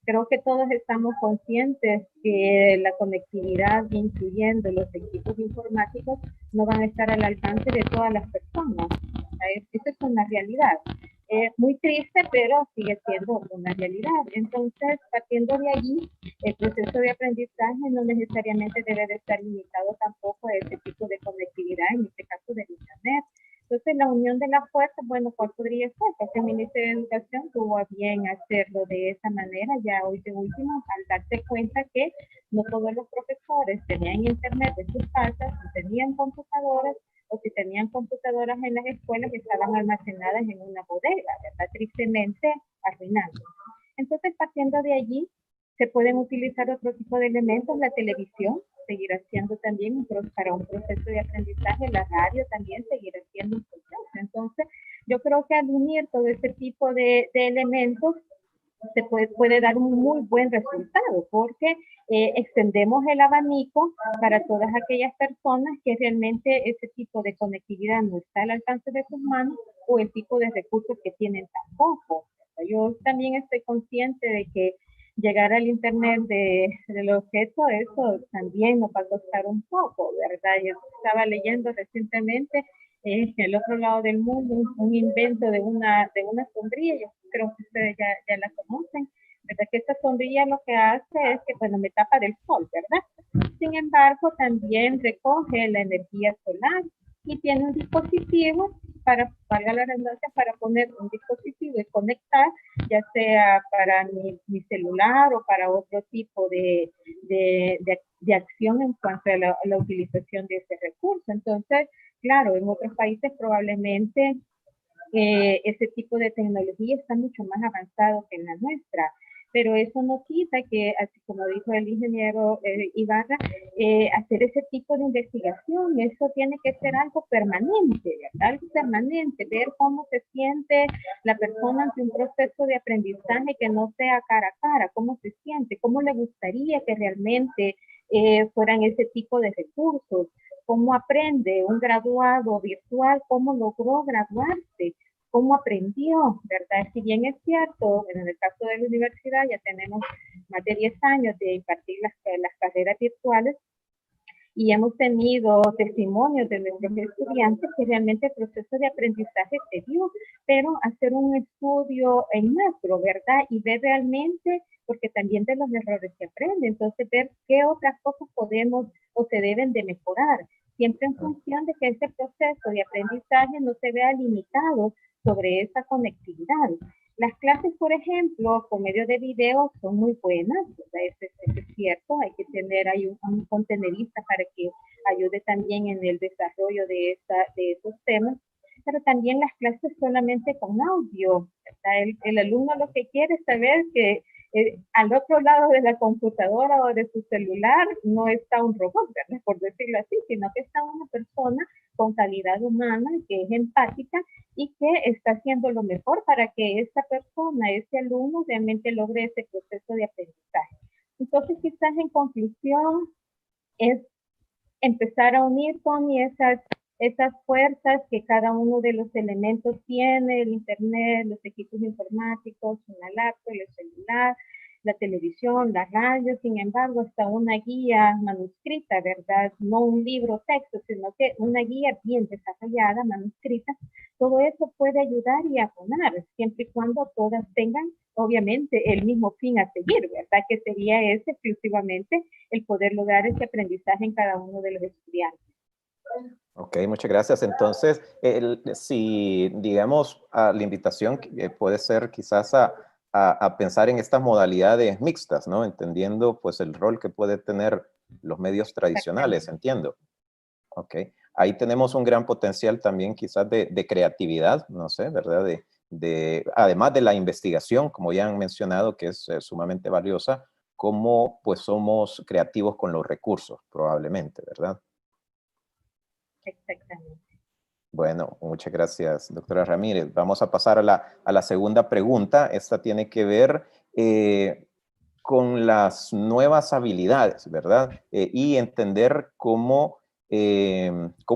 Creo que todos estamos conscientes que la conectividad, incluyendo los equipos informáticos, no van a estar al alcance de todas las personas. Eso es una realidad. Muy triste, pero sigue siendo una realidad. Entonces, partiendo de allí, el proceso de aprendizaje no necesariamente debe de estar limitado tampoco a ese tipo de conectividad, en este caso del Internet. Entonces, la unión de las fuerzas, bueno, ¿cuál podría ser? Porque el Ministerio de Educación tuvo a bien hacerlo de esa manera, ya hoy de último, al darse cuenta que no todos los profesores tenían Internet en sus casas, no tenían computadoras, o si tenían computadoras en las escuelas que estaban almacenadas en una bodega, ¿verdad? Tristemente arruinando. Entonces, partiendo de allí, se pueden utilizar otro tipo de elementos, la televisión seguirá siendo también para un proceso de aprendizaje, la radio también seguirá siendo un proceso. Entonces, yo creo que al unir todo este tipo de elementos, se puede dar un muy buen resultado porque extendemos el abanico para todas aquellas personas que realmente ese tipo de conectividad no está al alcance de sus manos o el tipo de recursos que tienen tampoco. Yo también estoy consciente de que llegar al Internet del objeto, eso también nos va a costar un poco, ¿verdad? Yo estaba leyendo recientemente en el otro lado del mundo un invento de una sombrilla, yo creo que ustedes ya la conocen, ¿verdad? Que esta sombrilla lo que hace es que, bueno, me tapa del sol, ¿verdad? Sin embargo, también recoge la energía solar y tiene un dispositivo para, valga la redundancia, para poner un dispositivo y conectar, ya sea para mi celular o para otro tipo de acción en cuanto a la utilización de ese recurso. Entonces, claro, en otros países probablemente ese tipo de tecnología está mucho más avanzado que en la nuestra, pero eso no quita que, así como dijo el ingeniero Ibarra, hacer ese tipo de investigación, eso tiene que ser algo permanente, ¿verdad? Algo permanente, ver cómo se siente la persona ante un proceso de aprendizaje que no sea cara a cara, cómo se siente, cómo le gustaría que realmente fueran ese tipo de recursos, cómo aprende un graduado virtual, cómo logró graduarse, cómo aprendió, ¿verdad? Si bien es cierto, en el caso de la universidad ya tenemos más de 10 años de impartir las carreras virtuales y hemos tenido testimonios de nuestros estudiantes que realmente el proceso de aprendizaje se dio, pero hacer un estudio en macro, ¿verdad? Y ver realmente, porque también de los errores se aprende, entonces ver qué otras cosas podemos o se deben de mejorar, siempre en función de que ese proceso de aprendizaje no se vea limitado sobre esa conectividad. Las clases, por ejemplo, por medio de videos son muy buenas, eso es cierto, hay que tener ahí un contenerista para que ayude también en el desarrollo de esos temas, pero también las clases solamente con audio, el alumno lo que quiere es saber que al otro lado de la computadora o de su celular no está un robot, ¿verdad? Por decirlo así, sino que está una persona con calidad humana, que es empática y que está haciendo lo mejor para que esta persona, este alumno, realmente logre ese proceso de aprendizaje. Entonces, quizás en conclusión, es empezar a unir, Tony, esas fuerzas que cada uno de los elementos tiene, el internet, los equipos informáticos, una laptop, el celular, la televisión, la radio, sin embargo, hasta una guía manuscrita, ¿verdad? No un libro texto, sino que una guía bien desarrollada, manuscrita, todo eso puede ayudar y abonar, siempre y cuando todas tengan, obviamente, el mismo fin a seguir, ¿verdad? Que sería ese exclusivamente el poder lograr ese aprendizaje en cada uno de los estudiantes. Ok, muchas gracias. Entonces, si digamos, la invitación puede ser quizás a pensar en estas modalidades mixtas, ¿no? Entendiendo pues el rol que puede tener los medios tradicionales, entiendo. Ok, ahí tenemos un gran potencial también quizás de creatividad, no sé, ¿verdad? Además de la investigación, como ya han mencionado, que es sumamente valiosa, cómo pues somos creativos con los recursos, probablemente, ¿verdad? Exactamente. Bueno, muchas gracias, doctora Ramírez. Vamos a pasar a la segunda pregunta. Esta tiene que ver con las nuevas habilidades, ¿verdad? Y entender cómo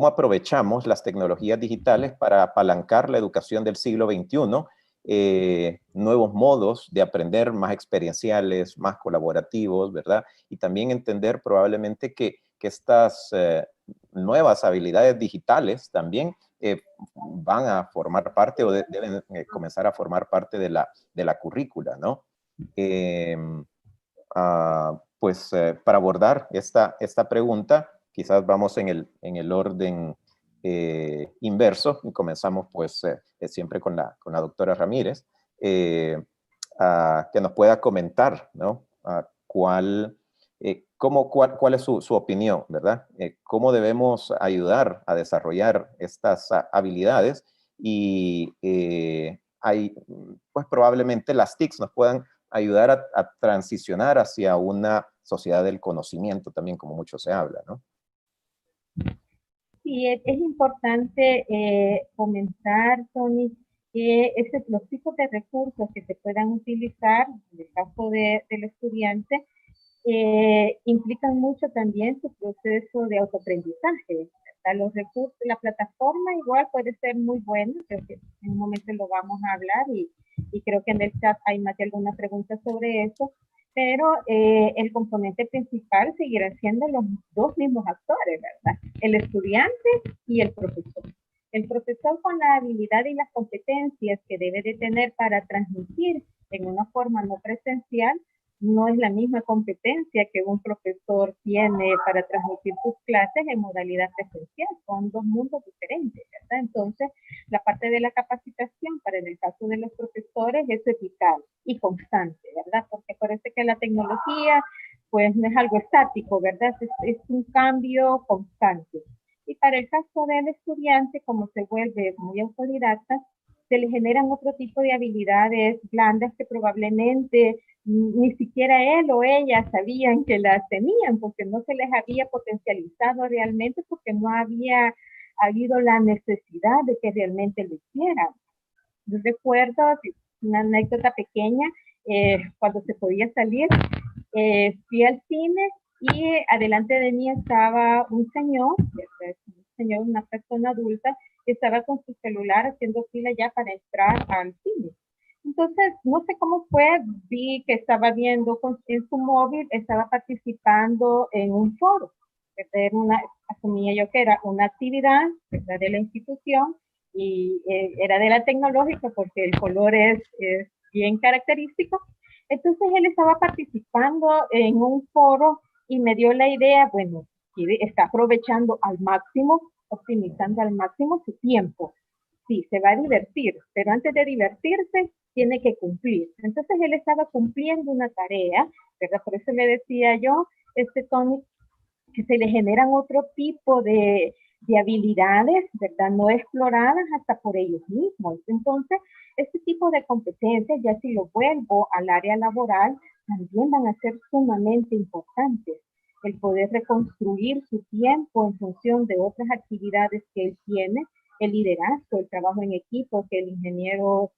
aprovechamos las tecnologías digitales para apalancar la educación del siglo XXI, nuevos modos de aprender más experienciales, más colaborativos, ¿verdad? Y también entender probablemente que estas nuevas habilidades digitales también van a formar parte o deben comenzar a formar parte de la currícula, ¿no? Pues para abordar esta pregunta, quizás vamos en el orden inverso y comenzamos pues siempre con la doctora Ramírez, que nos pueda comentar, ¿no? ¿Cuál es su opinión, ¿verdad? ¿Cómo debemos ayudar a desarrollar estas habilidades? Y pues probablemente las TICs nos puedan ayudar a transicionar hacia una sociedad del conocimiento también, como mucho se habla, ¿no? Sí, es importante comentar, Tony, que los tipos de recursos que se puedan utilizar, en el caso del estudiante, implican mucho también su proceso de autoaprendizaje. Los recursos, la plataforma igual puede ser muy buena, creo que en un momento lo vamos a hablar y creo que en el chat hay más de alguna pregunta sobre eso, pero el componente principal seguirá siendo los dos mismos actores, ¿verdad? El estudiante y el profesor. El profesor con la habilidad y las competencias que debe de tener para transmitir en una forma no presencial, no es la misma competencia que un profesor tiene para transmitir sus clases en modalidad presencial. Son dos mundos diferentes, ¿verdad? Entonces, la parte de la capacitación para en el caso de los profesores es vital y constante, ¿verdad? Porque parece que la tecnología, pues, no es algo estático, ¿verdad? Es un cambio constante. Y para el caso del estudiante, como se vuelve muy autodidacta, se le generan otro tipo de habilidades blandas que probablemente ni siquiera él o ella sabían que las tenían, porque no se les había potencializado realmente, porque no había habido la necesidad de que realmente lo hicieran. Yo recuerdo una anécdota pequeña, cuando se podía salir, fui al cine y adelante de mí estaba un señor, una persona adulta, que estaba con su celular haciendo fila ya para entrar al cine. Entonces, no sé cómo fue, vi que estaba viendo en su móvil, estaba participando en un foro. Asumía yo que era una actividad, ¿verdad?, de la institución, y era de la tecnológica porque el color es bien característico. Entonces él estaba participando en un foro y me dio la idea, bueno, está aprovechando al máximo, optimizando al máximo su tiempo. Sí, se va a divertir, pero antes de divertirse tiene que cumplir. Entonces él estaba cumpliendo una tarea, ¿verdad? Por eso le decía yo, Tony, que se le generan otro tipo de habilidades, ¿verdad?, no exploradas hasta por ellos mismos. Entonces, este tipo de competencias, ya si lo vuelvo al área laboral, también van a ser sumamente importantes. El poder reconstruir su tiempo en función de otras actividades que él tiene, el liderazgo, el trabajo en equipo, que el ingeniero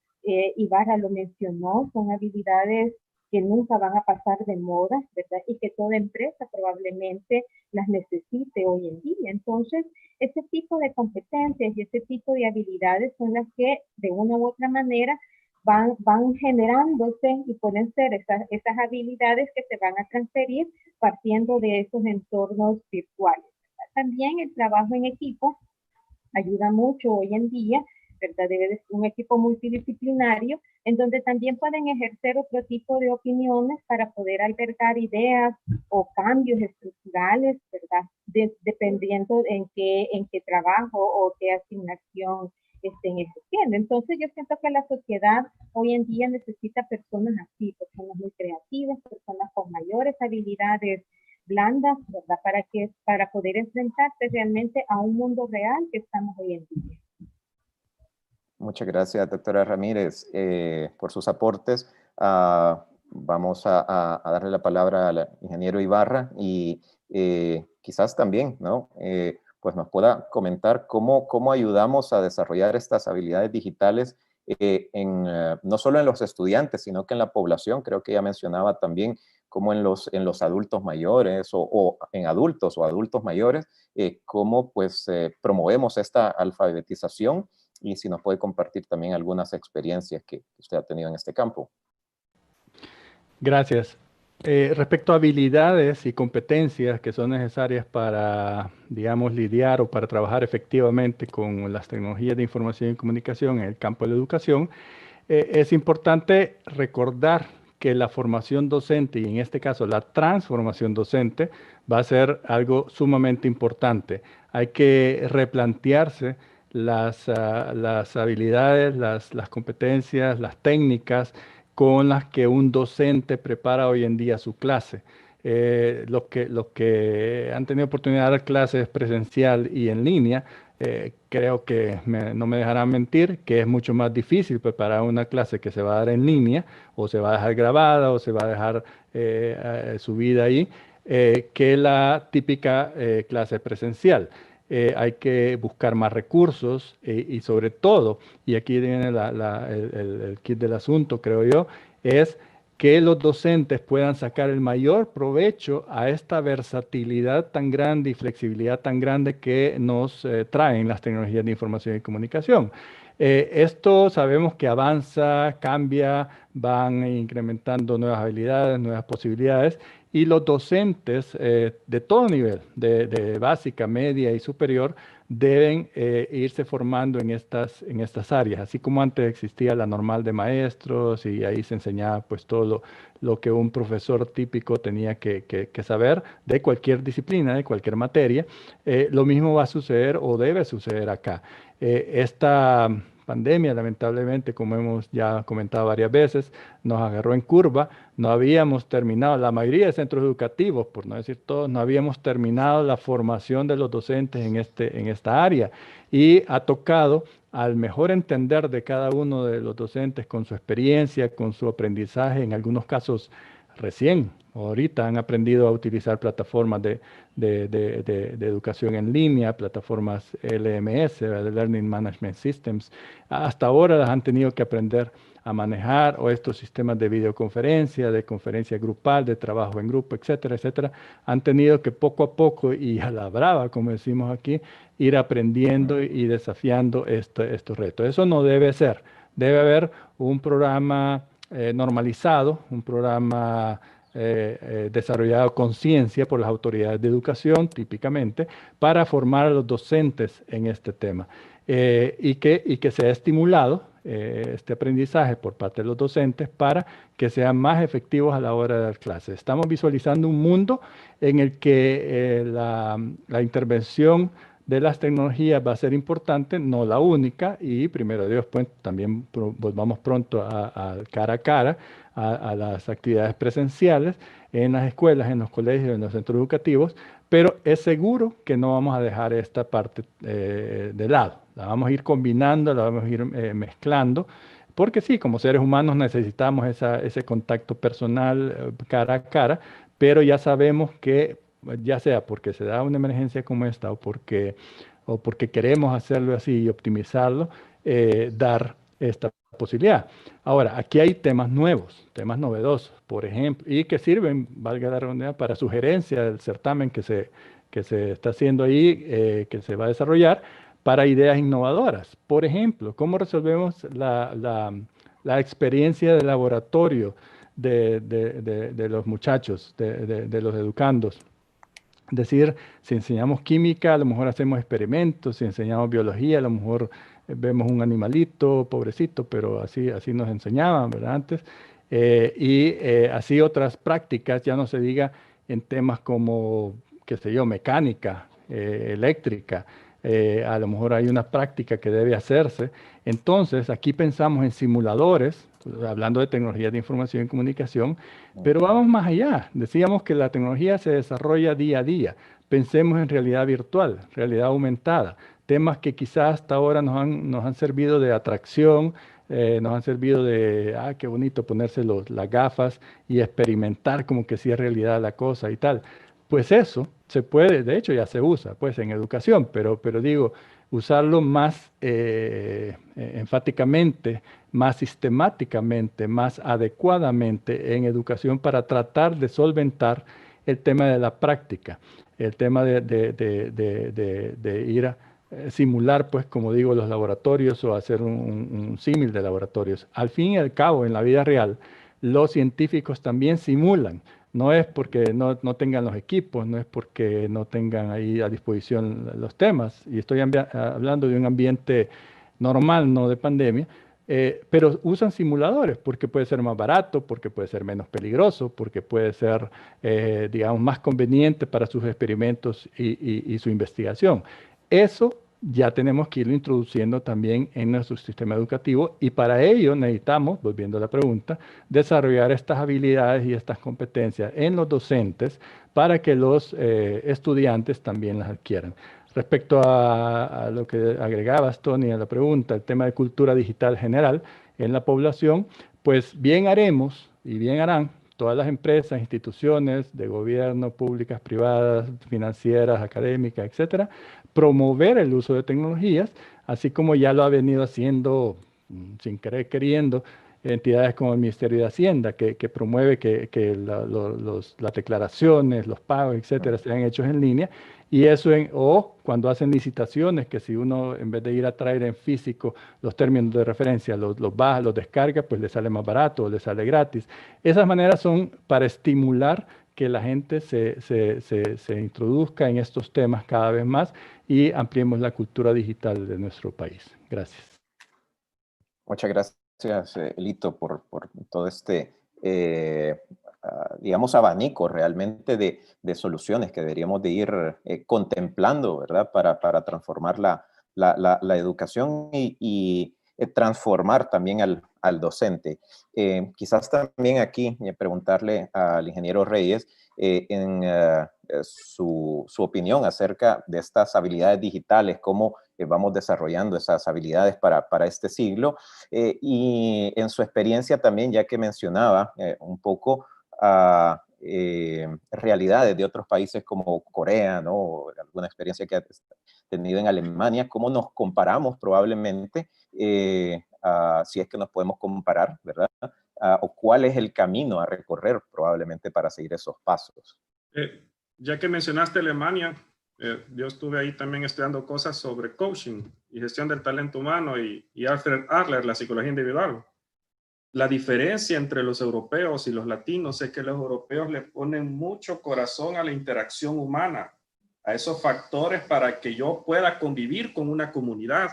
Ibarra lo mencionó, son habilidades que nunca van a pasar de moda, ¿verdad? Y que toda empresa probablemente las necesite hoy en día. Entonces, ese tipo de competencias y ese tipo de habilidades son las que de una u otra manera van generándose y pueden ser esas habilidades que se van a transferir partiendo de esos entornos virtuales, ¿verdad? También el trabajo en equipo ayuda mucho hoy en día, ¿verdad? Debe de ser un equipo multidisciplinario en donde también pueden ejercer otro tipo de opiniones para poder albergar ideas o cambios estructurales, ¿verdad? Dependiendo en qué trabajo o qué asignación estén ejerciendo. Entonces yo siento que la sociedad hoy en día necesita personas así, personas muy creativas, personas con mayores habilidades blandas, ¿verdad? Para poder enfrentarse realmente a un mundo real que estamos hoy en día. Muchas gracias, doctora Ramírez, por sus aportes. Vamos a darle la palabra al ingeniero Ibarra y quizás también, ¿no? Pues nos pueda comentar cómo ayudamos a desarrollar estas habilidades digitales no solo en los estudiantes, sino que en la población. Creo que ya mencionaba también cómo en los adultos mayores o en adultos o adultos mayores, cómo pues promovemos esta alfabetización, y si nos puede compartir también algunas experiencias que usted ha tenido en este campo. Gracias. Respecto a habilidades y competencias que son necesarias para, digamos, lidiar o para trabajar efectivamente con las tecnologías de información y comunicación en el campo de la educación, es importante recordar que la formación docente, y en este caso la transformación docente, va a ser algo sumamente importante. Hay que replantearse las habilidades, las competencias, las técnicas con las que un docente prepara hoy en día su clase. Los que han tenido oportunidad de dar clases presencial y en línea, creo que no me dejarán mentir, que es mucho más difícil preparar una clase que se va a dar en línea, o se va a dejar grabada, o se va a dejar subida ahí, que la típica clase presencial. Hay que buscar más recursos y sobre todo, y aquí viene el kit del asunto, creo yo, es que los docentes puedan sacar el mayor provecho a esta versatilidad tan grande y flexibilidad tan grande que nos traen las tecnologías de información y comunicación. Esto sabemos que avanza, cambia, van incrementando nuevas habilidades, nuevas posibilidades, y los docentes de todo nivel, de básica, media y superior, deben irse formando en estas áreas, así como antes existía la normal de maestros y ahí se enseñaba pues todo lo que un profesor típico tenía que saber de cualquier disciplina, de cualquier materia. Lo mismo va a suceder o debe suceder acá. Esta pandemia, lamentablemente, como hemos ya comentado varias veces, nos agarró en curva. No habíamos terminado, la mayoría de centros educativos, por no decir todos, no habíamos terminado la formación de los docentes en esta área. Y ha tocado, al mejor entender de cada uno de los docentes con su experiencia, con su aprendizaje, en algunos casos recién, ahorita han aprendido a utilizar plataformas de educación en línea, plataformas LMS, de Learning Management Systems. Hasta ahora las han tenido que aprender a manejar, o estos sistemas de videoconferencia, de conferencia grupal, de trabajo en grupo, etcétera, etcétera. Han tenido que poco a poco y a la brava, como decimos aquí, ir aprendiendo y desafiando estos retos. Eso no debe ser. Debe haber un programa normalizado, un programa desarrollado con ciencia por las autoridades de educación, típicamente, para formar a los docentes en este tema. Y que sea estimulado este aprendizaje por parte de los docentes para que sean más efectivos a la hora de dar clases. Estamos visualizando un mundo en el que la intervención de las tecnologías va a ser importante, no la única, y primero Dios, pues también volvamos pronto a cara a cara a las actividades presenciales en las escuelas, en los colegios, en los centros educativos, pero es seguro que no vamos a dejar esta parte de lado. La vamos a ir combinando, la vamos a ir mezclando, porque sí, como seres humanos necesitamos ese contacto personal cara a cara, pero ya sabemos que ya sea porque se da una emergencia como esta o porque queremos hacerlo así y optimizarlo, dar esta posibilidad. Ahora, aquí hay temas nuevos, temas novedosos, por ejemplo, y que sirven, valga la redundancia, para sugerencia del certamen que se está haciendo ahí, que se va a desarrollar, para ideas innovadoras. Por ejemplo, ¿cómo resolvemos la experiencia de laboratorio de los muchachos, de los educandos? Es decir, si enseñamos química, a lo mejor hacemos experimentos, si enseñamos biología, a lo mejor vemos un animalito, pobrecito, pero así nos enseñaban, ¿verdad? Antes. Así otras prácticas, ya no se diga en temas como, qué sé yo, mecánica, eléctrica, a lo mejor hay una práctica que debe hacerse. Entonces, aquí pensamos en simuladores, hablando de tecnologías de información y comunicación, pero vamos más allá. Decíamos que la tecnología se desarrolla día a día. Pensemos en realidad virtual, realidad aumentada, temas que quizás hasta ahora nos han servido de atracción, nos han servido de, qué bonito ponerse las gafas y experimentar como que sí es realidad la cosa y tal. Pues eso se puede, de hecho ya se usa pues en educación, pero digo, usarlo más enfáticamente, más sistemáticamente, más adecuadamente en educación para tratar de solventar el tema de la práctica, el tema de ir a simular, pues como digo, los laboratorios o hacer un símil de laboratorios. Al fin y al cabo, en la vida real, los científicos también simulan. No es porque no tengan los equipos, no es porque no tengan ahí a disposición los temas, y estoy hablando de un ambiente normal, no de pandemia, pero usan simuladores porque puede ser más barato, porque puede ser menos peligroso, porque puede ser, digamos, más conveniente para sus experimentos y su investigación. Eso ya tenemos que irlo introduciendo también en nuestro sistema educativo y para ello necesitamos, volviendo a la pregunta, desarrollar estas habilidades y estas competencias en los docentes para que los estudiantes también las adquieran. Respecto a lo que agregabas, Tony, a la pregunta, el tema de cultura digital general en la población, pues bien haremos y bien harán todas las empresas, instituciones de gobierno, públicas, privadas, financieras, académicas, etcétera, promover el uso de tecnologías, así como ya lo ha venido haciendo, sin querer queriendo, entidades como el Ministerio de Hacienda, que promueve que las declaraciones, los pagos, etcétera, sean hechos en línea, y eso o cuando hacen licitaciones, que si uno en vez de ir a traer en físico los términos de referencia, los baja, los descarga, pues le sale más barato o le sale gratis. Esas maneras son para estimular que la gente se introduzca en estos temas cada vez más y ampliemos la cultura digital de nuestro país. Gracias. Muchas gracias, Lito, por todo este, digamos, abanico realmente de soluciones que deberíamos de ir contemplando, ¿verdad? Para transformar la educación y transformar también al docente. Quizás también aquí preguntarle al ingeniero Reyes su opinión acerca de estas habilidades digitales, cómo vamos desarrollando esas habilidades para este siglo, y en su experiencia también, ya que mencionaba un poco realidades de otros países como Corea, ¿no? O alguna experiencia que ha tenido en Alemania, cómo nos comparamos probablemente, si es que nos podemos comparar, ¿verdad? O cuál es el camino a recorrer probablemente para seguir esos pasos. Ya que mencionaste Alemania, yo estuve ahí también estudiando cosas sobre coaching y gestión del talento humano y Alfred Adler, la psicología individual. La diferencia entre los europeos y los latinos es que los europeos le ponen mucho corazón a la interacción humana, a esos factores para que yo pueda convivir con una comunidad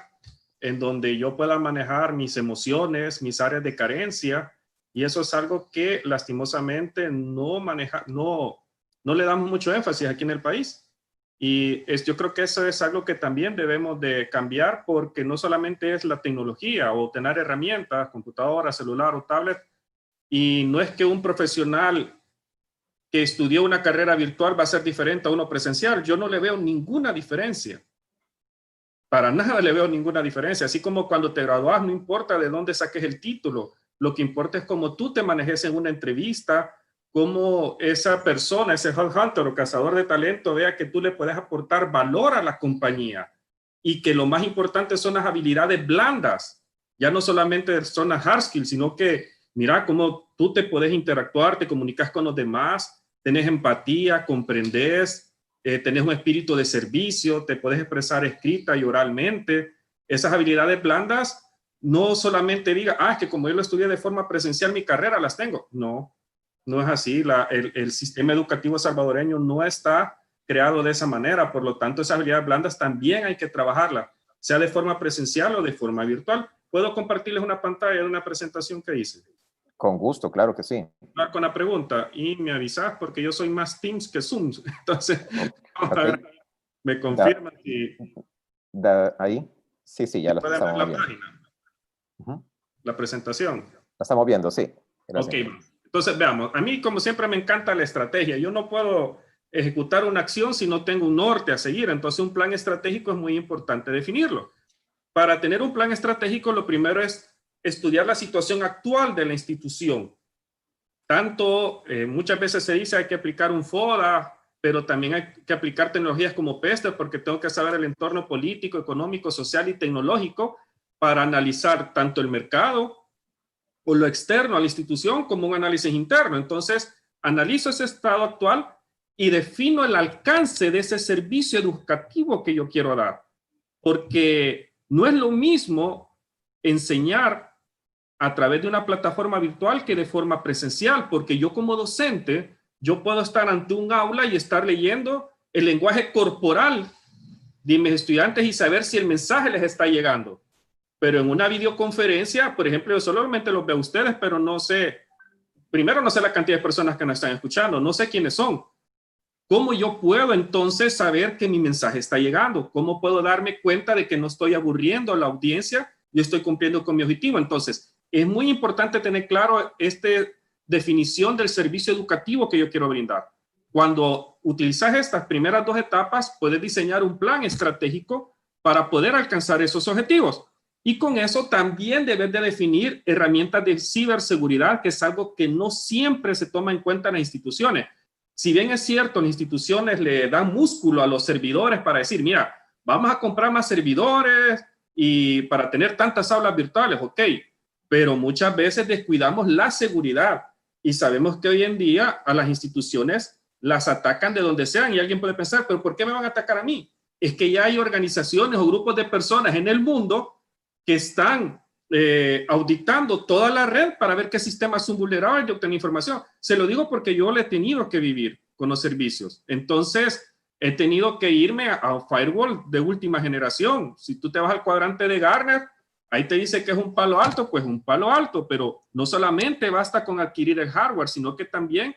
en donde yo pueda manejar mis emociones, mis áreas de carencia, y eso es algo que lastimosamente no le damos mucho énfasis aquí en el país. Y yo creo que eso es algo que también debemos de cambiar, porque no solamente es la tecnología o tener herramientas, computadora, celular o tablet, y no es que un profesional que estudió una carrera virtual va a ser diferente a uno presencial. Yo no le veo ninguna diferencia. Para nada le veo ninguna diferencia. Así como cuando te gradúas, no importa de dónde saques el título, lo que importa es cómo tú te manejes en una entrevista, cómo esa persona, ese headhunter o cazador de talento vea que tú le puedes aportar valor a la compañía y que lo más importante son las habilidades blandas. Ya no solamente son las hard skills, sino que mira cómo tú te puedes interactuar, te comunicas con los demás, tenés empatía, comprendes, tenés un espíritu de servicio, te puedes expresar escrita y oralmente. Esas habilidades blandas no solamente diga, es que como yo lo estudié de forma presencial, mi carrera las tengo. No, no es así. El sistema educativo salvadoreño no está creado de esa manera. Por lo tanto, esas habilidades blandas también hay que trabajarlas, sea de forma presencial o de forma virtual. ¿Puedo compartirles una pantalla de una presentación que hice? Con gusto, claro que sí. Con la pregunta y me avisas porque yo soy más Teams que Zoom. Entonces, vamos a ver, me confirman si... ahí, sí, ya lo estamos viendo. La página, la presentación. La estamos viendo, sí. Gracias. Ok, entonces veamos. A mí, como siempre, me encanta la estrategia. Yo no puedo ejecutar una acción si no tengo un norte a seguir. Entonces, un plan estratégico es muy importante definirlo. Para tener un plan estratégico, lo primero es estudiar la situación actual de la institución. Tanto, muchas veces se dice hay que aplicar un FODA, pero también hay que aplicar tecnologías como PESTEL porque tengo que saber el entorno político, económico, social y tecnológico para analizar tanto el mercado o lo externo a la institución como un análisis interno. Entonces, analizo ese estado actual y defino el alcance de ese servicio educativo que yo quiero dar. Porque no es lo mismo enseñar a través de una plataforma virtual que de forma presencial, porque yo como docente, yo puedo estar ante un aula y estar leyendo el lenguaje corporal de mis estudiantes y saber si el mensaje les está llegando. Pero en una videoconferencia, por ejemplo, yo solamente los veo a ustedes, pero no sé, primero no sé la cantidad de personas que nos están escuchando, no sé quiénes son. ¿Cómo yo puedo entonces saber que mi mensaje está llegando? ¿Cómo puedo darme cuenta de que no estoy aburriendo a la audiencia? Yo estoy cumpliendo con mi objetivo. Entonces, es muy importante tener claro esta definición del servicio educativo que yo quiero brindar. Cuando utilizas estas primeras dos etapas, puedes diseñar un plan estratégico para poder alcanzar esos objetivos. Y con eso también debes de definir herramientas de ciberseguridad, que es algo que no siempre se toma en cuenta en las instituciones. Si bien es cierto, las instituciones le dan músculo a los servidores para decir, mira, vamos a comprar más servidores y para tener tantas aulas virtuales, ok, pero muchas veces descuidamos la seguridad y sabemos que hoy en día a las instituciones las atacan de donde sean y alguien puede pensar, pero ¿por qué me van a atacar a mí? Es que ya hay organizaciones o grupos de personas en el mundo que están auditando toda la red para ver qué sistemas son vulnerables y obtener información. Se lo digo porque yo le he tenido que vivir con los servicios. Entonces, he tenido que irme a firewall de última generación. Si tú te vas al cuadrante de Gartner, ahí te dice que es un palo alto, pues un palo alto, pero no solamente basta con adquirir el hardware, sino que también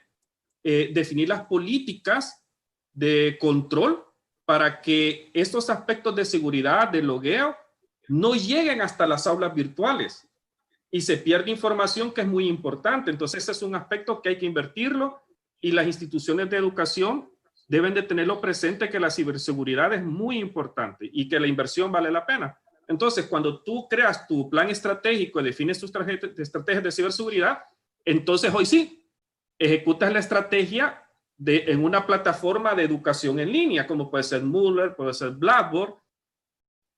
definir las políticas de control para que estos aspectos de seguridad, de logueo, no lleguen hasta las aulas virtuales y se pierde información que es muy importante. Entonces, ese es un aspecto que hay que invertirlo y las instituciones de educación deben de tenerlo presente, que la ciberseguridad es muy importante y que la inversión vale la pena. Entonces, cuando tú creas tu plan estratégico y defines tus estrategias de ciberseguridad, entonces hoy sí, ejecutas la estrategia en una plataforma de educación en línea, como puede ser Moodle, puede ser Blackboard,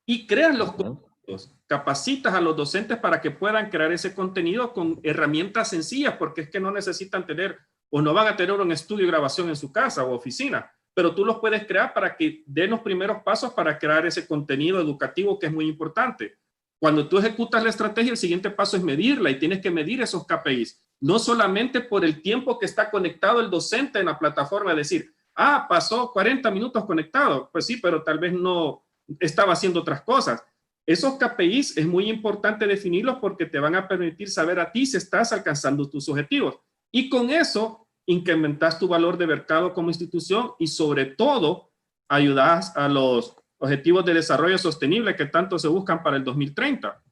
y creas los contenidos, capacitas a los docentes para que puedan crear ese contenido con herramientas sencillas, porque es que no necesitan tener o no van a tener un estudio de grabación en su casa o oficina, pero tú los puedes crear para que den los primeros pasos para crear ese contenido educativo que es muy importante. Cuando tú ejecutas la estrategia, el siguiente paso es medirla y tienes que medir esos KPIs, no solamente por el tiempo que está conectado el docente en la plataforma, decir, ah, pasó 40 minutos conectado, pues sí, pero tal vez no estaba haciendo otras cosas. Esos KPIs es muy importante definirlos porque te van a permitir saber a ti si estás alcanzando tus objetivos. Y con eso incrementas tu valor de mercado como institución y sobre todo ayudas a los objetivos de desarrollo sostenible que tanto se buscan para el 2030.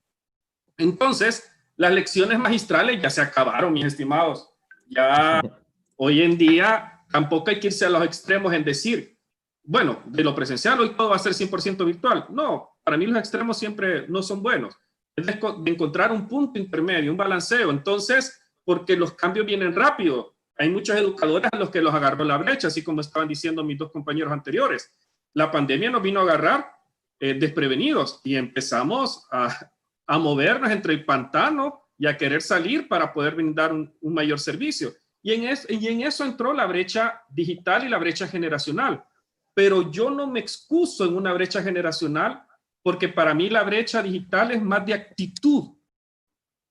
Entonces, las lecciones magistrales ya se acabaron, mis estimados. Ya hoy en día tampoco hay que irse a los extremos en decir, bueno, de lo presencial hoy todo va a ser 100% virtual. No, para mí los extremos siempre no son buenos. Es de encontrar un punto intermedio, un balanceo. Entonces, porque los cambios vienen rápido. Hay muchos educadores a los que los agarró la brecha, así como estaban diciendo mis dos compañeros anteriores. La pandemia nos vino a agarrar desprevenidos y empezamos a movernos entre el pantano y a querer salir para poder brindar un mayor servicio. Y en eso entró la brecha digital y la brecha generacional. Pero yo no me excuso en una brecha generacional porque para mí la brecha digital es más de actitud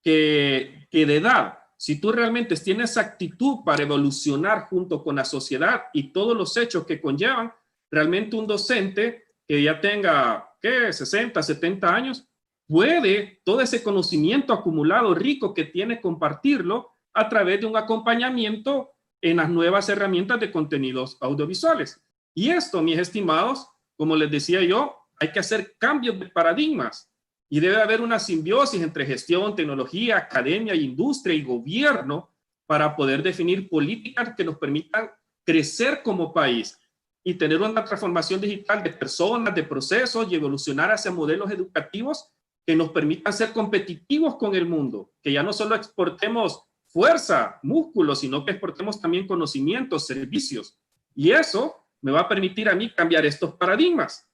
que de edad. Si tú realmente tienes actitud para evolucionar junto con la sociedad y todos los hechos que conllevan, realmente un docente que ya tenga, ¿qué? 60, 70 años, puede todo ese conocimiento acumulado rico que tiene compartirlo a través de un acompañamiento en las nuevas herramientas de contenidos audiovisuales. Y esto, mis estimados, como les decía yo, hay que hacer cambios de paradigmas. Y debe haber una simbiosis entre gestión, tecnología, academia, industria y gobierno para poder definir políticas que nos permitan crecer como país y tener una transformación digital de personas, de procesos y evolucionar hacia modelos educativos que nos permitan ser competitivos con el mundo, que ya no solo exportemos fuerza, músculo, sino que exportemos también conocimientos, servicios. Y eso me va a permitir a mí cambiar estos paradigmas.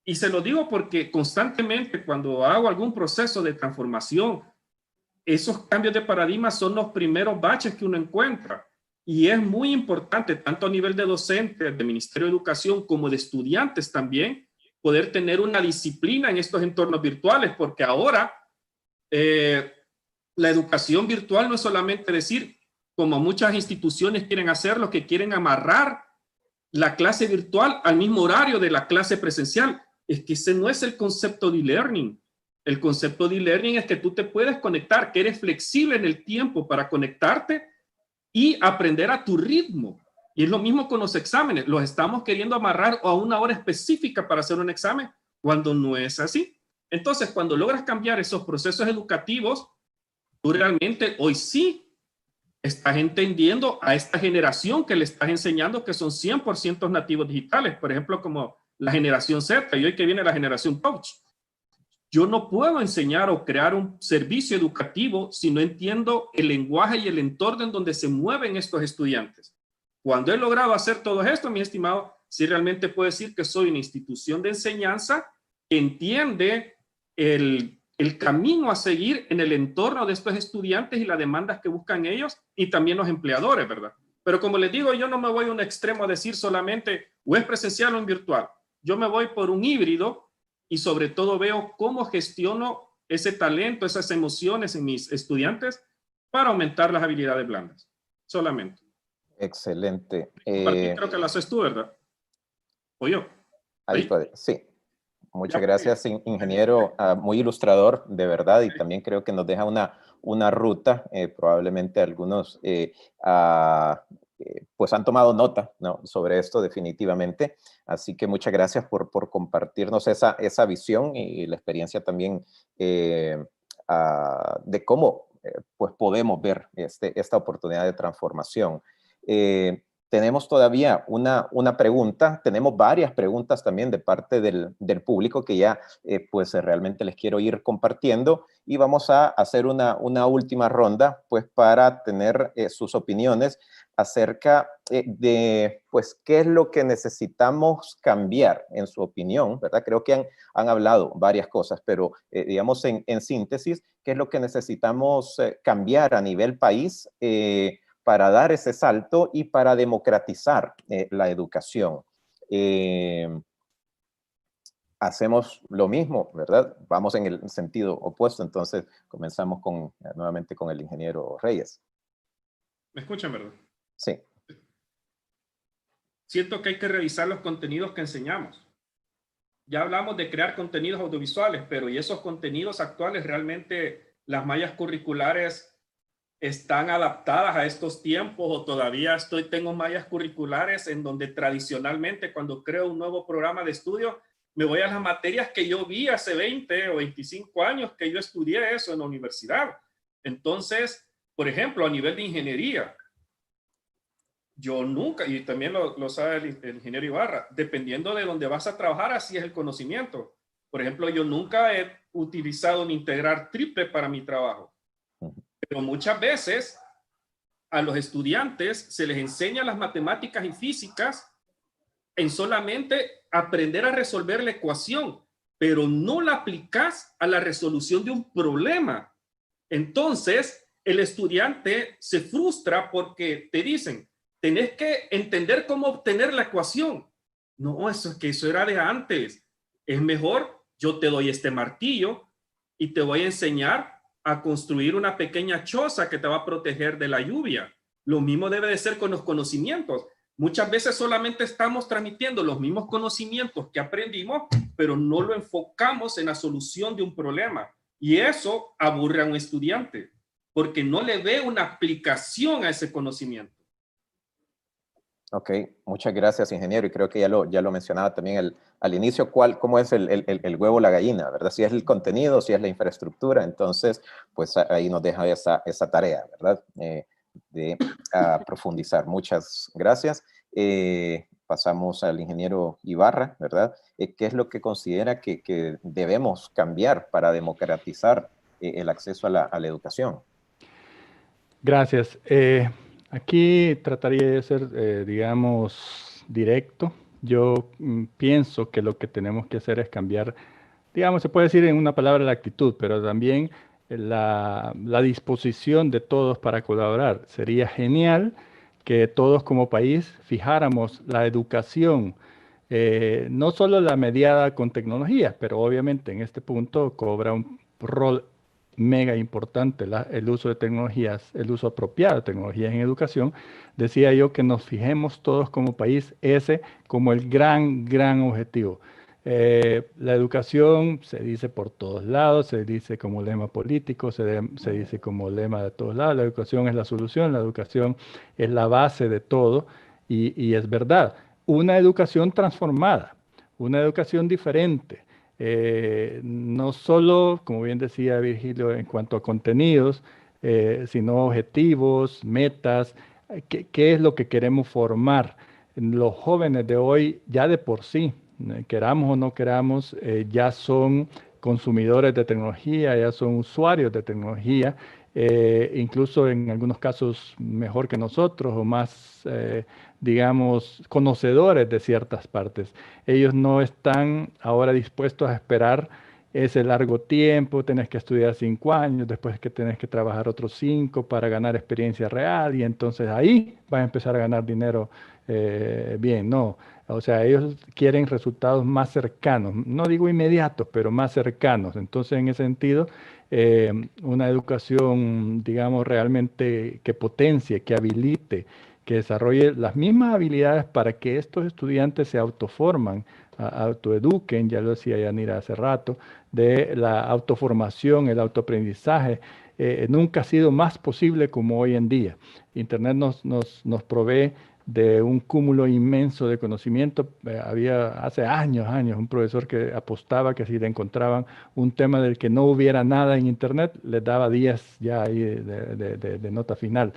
Y se lo digo porque constantemente cuando hago algún proceso de transformación, esos cambios de paradigma son los primeros baches que uno encuentra. Y es muy importante, tanto a nivel de docentes, de Ministerio de Educación, como de estudiantes también, poder tener una disciplina en estos entornos virtuales, porque ahora la educación virtual no es solamente decir, como muchas instituciones quieren hacerlo, que quieren amarrar la clase virtual al mismo horario de la clase presencial. Es que ese no es el concepto de e-learning. El concepto de e-learning es que tú te puedes conectar, que eres flexible en el tiempo para conectarte y aprender a tu ritmo. Y es lo mismo con los exámenes. Los estamos queriendo amarrar a una hora específica para hacer un examen, cuando no es así. Entonces, cuando logras cambiar esos procesos educativos, tú realmente hoy sí estás entendiendo a esta generación que le estás enseñando que son 100% nativos digitales. Por ejemplo, como la generación Z y hoy que viene la generación Touch. Yo no puedo enseñar o crear un servicio educativo si no entiendo el lenguaje y el entorno en donde se mueven estos estudiantes. Cuando he logrado hacer todo esto, mi estimado, sí realmente puedo decir que soy una institución de enseñanza que entiende el camino a seguir en el entorno de estos estudiantes y las demandas que buscan ellos y también los empleadores, ¿verdad? Pero como les digo, yo no me voy a un extremo a decir solamente o es presencial o en virtual. Yo me voy por un híbrido y sobre todo veo cómo gestiono ese talento, esas emociones en mis estudiantes para aumentar las habilidades blandas. Solamente. Excelente. Creo que lo haces tú, ¿verdad? ¿O yo? Ahí puede, sí. Muchas Ya, gracias, ingeniero, muy ilustrador, de verdad, y también creo que nos deja una ruta, probablemente algunos pues han tomado nota, ¿no?, sobre esto definitivamente, así que muchas gracias por compartirnos esa visión y la experiencia también de cómo pues podemos ver esta oportunidad de transformación. Tenemos todavía una pregunta, tenemos varias preguntas también de parte del público que ya pues realmente les quiero ir compartiendo, y vamos a hacer una última ronda pues para tener sus opiniones acerca de pues qué es lo que necesitamos cambiar en su opinión, ¿verdad? Creo que han hablado varias cosas, pero digamos en síntesis, ¿qué es lo que necesitamos cambiar a nivel país para dar ese salto y para democratizar la educación? Hacemos lo mismo, ¿verdad? Vamos en el sentido opuesto, entonces comenzamos nuevamente con el ingeniero Reyes. ¿Me escuchan, verdad? Sí. Siento que hay que revisar los contenidos que enseñamos. Ya hablamos de crear contenidos audiovisuales, pero ¿y esos contenidos actuales realmente las mallas curriculares están adaptadas a estos tiempos, o todavía tengo mallas curriculares en donde tradicionalmente cuando creo un nuevo programa de estudio me voy a las materias que yo vi hace 20 o 25 años que yo estudié eso en la universidad? Entonces, por ejemplo, a nivel de ingeniería, yo nunca, y también lo sabe el ingeniero Ibarra, dependiendo de dónde vas a trabajar, así es el conocimiento. Por ejemplo, yo nunca he utilizado un integral triple para mi trabajo. Pero muchas veces a los estudiantes se les enseña las matemáticas y físicas en solamente aprender a resolver la ecuación, pero no la aplicas a la resolución de un problema. Entonces, el estudiante se frustra porque te dicen, tenés que entender cómo obtener la ecuación. No, eso era de antes. Es mejor, yo te doy este martillo y te voy a enseñar a construir una pequeña choza que te va a proteger de la lluvia. Lo mismo debe de ser con los conocimientos. Muchas veces solamente estamos transmitiendo los mismos conocimientos que aprendimos, pero no lo enfocamos en la solución de un problema. Y eso aburre a un estudiante, porque no le ve una aplicación a ese conocimiento. Ok, muchas gracias, ingeniero, y creo que ya lo mencionaba también al inicio, cómo es el huevo o la gallina, ¿verdad? Si es el contenido, si es la infraestructura, entonces, pues ahí nos deja esa tarea, ¿verdad? De profundizar. Muchas gracias. Pasamos al ingeniero Ibarra, ¿verdad? ¿Qué es lo que considera que debemos cambiar para democratizar el acceso a la educación? Gracias. Aquí trataría de ser, digamos, directo. Yo pienso que lo que tenemos que hacer es cambiar, digamos, se puede decir en una palabra la actitud, pero también la disposición de todos para colaborar. Sería genial que todos como país fijáramos la educación, no solo la mediada con tecnología, pero obviamente en este punto cobra un rol mega importante el uso de tecnologías, el uso apropiado de tecnologías en educación. Decía yo que nos fijemos todos como país ese como el gran objetivo. La educación se dice por todos lados, se dice como lema político, se dice como lema de todos lados. La educación es la solución, la educación es la base de todo, y es verdad. Una educación transformada, una educación diferente. No solo, como bien decía Virgilio, en cuanto a contenidos, sino objetivos, metas, qué es lo que queremos formar. Los jóvenes de hoy ya de por sí, queramos o no queramos, ya son consumidores de tecnología, ya son usuarios de tecnología, incluso en algunos casos mejor que nosotros o más, digamos, conocedores de ciertas partes. Ellos no están ahora dispuestos a esperar ese largo tiempo, tenés que estudiar 5 años, después que tenés que trabajar otros 5 para ganar experiencia real, y entonces ahí vas a empezar a ganar dinero bien. No, O sea, ellos quieren resultados más cercanos, no digo inmediatos, pero más cercanos. Entonces, en ese sentido, una educación, digamos, realmente que potencie, que habilite, que desarrolle las mismas habilidades para que estos estudiantes se autoforman, autoeduquen, ya lo decía Yanira hace rato, de la autoformación, el autoaprendizaje, nunca ha sido más posible como hoy en día. Internet nos provee de un cúmulo inmenso de conocimiento. Había hace años un profesor que apostaba que si le encontraban un tema del que no hubiera nada en Internet, les daba 10 ya ahí de nota final.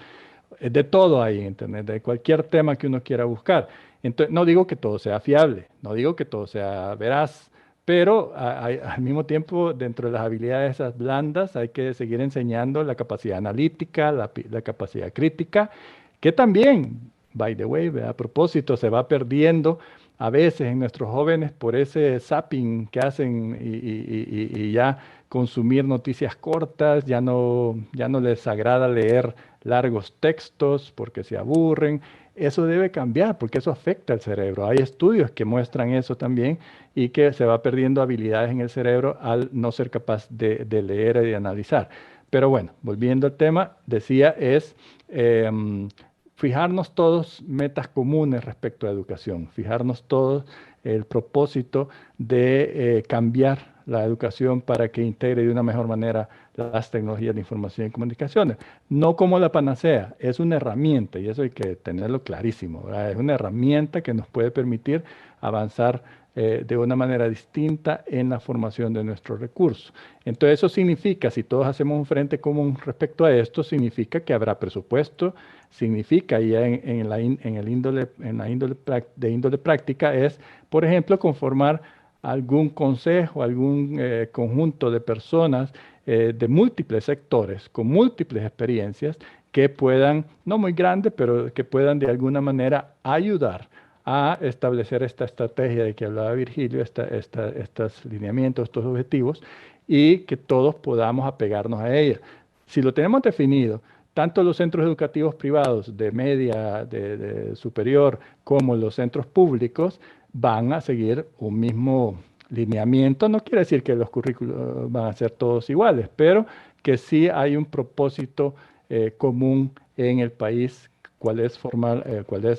De todo hay en Internet, de cualquier tema que uno quiera buscar. Entonces, no digo que todo sea fiable, no digo que todo sea veraz, pero al mismo tiempo, dentro de las habilidades esas blandas, hay que seguir enseñando la capacidad analítica, la capacidad crítica, que también, by the way, a propósito, se va perdiendo a veces en nuestros jóvenes por ese zapping que hacen y ya consumir noticias cortas, ya no les agrada leer largos textos porque se aburren. Eso debe cambiar porque eso afecta al cerebro. Hay estudios que muestran eso también y que se va perdiendo habilidades en el cerebro al no ser capaz de leer y de analizar. Pero bueno, volviendo al tema, decía es fijarnos todos metas comunes respecto a educación, fijarnos todos el propósito de cambiar la educación para que integre de una mejor manera las tecnologías de información y comunicaciones. No como la panacea, es una herramienta y eso hay que tenerlo clarísimo, ¿verdad? Es una herramienta que nos puede permitir avanzar de una manera distinta en la formación de nuestros recursos. Entonces eso significa, si todos hacemos un frente común respecto a esto, significa que habrá presupuesto, significa ya en la índole de índole práctica es, por ejemplo, conformar algún consejo, algún conjunto de personas de múltiples sectores, con múltiples experiencias, que puedan, no muy grandes, pero que puedan de alguna manera ayudar a establecer esta estrategia de que hablaba Virgilio, estos lineamientos, estos objetivos, y que todos podamos apegarnos a ella. Si lo tenemos definido, tanto los centros educativos privados de media, de superior, como los centros públicos, van a seguir un mismo lineamiento. No quiere decir que los currículos van a ser todos iguales, pero que sí hay un propósito común en el país, cuál es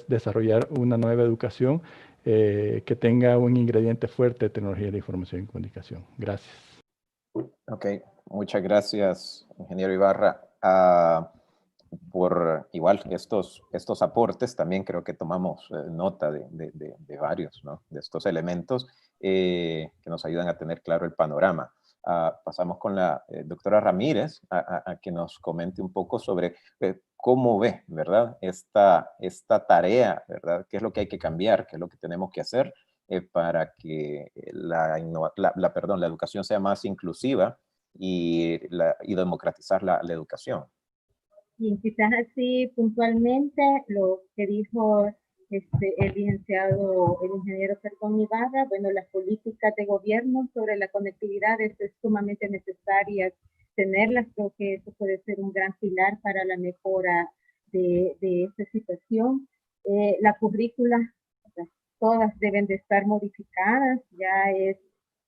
desarrollar una nueva educación que tenga un ingrediente fuerte de tecnología de información y comunicación. Gracias. Ok, muchas gracias, ingeniero Ibarra. Por igual estos aportes, también creo que tomamos nota de varios, ¿no? De estos elementos que nos ayudan a tener claro el panorama. Pasamos con la doctora Ramírez a que nos comente un poco sobre cómo ve, ¿verdad? Esta tarea, ¿verdad? ¿Qué es lo que hay que cambiar? ¿Qué es lo que tenemos que hacer para que la educación sea más inclusiva y democratizar la educación? Y quizás así puntualmente lo que dijo el ingeniero Ibarra, bueno, las políticas de gobierno sobre la conectividad es sumamente necesaria tenerlas. Creo que eso puede ser un gran pilar para la mejora de esta situación. La currícula, todas deben de estar modificadas, ya es,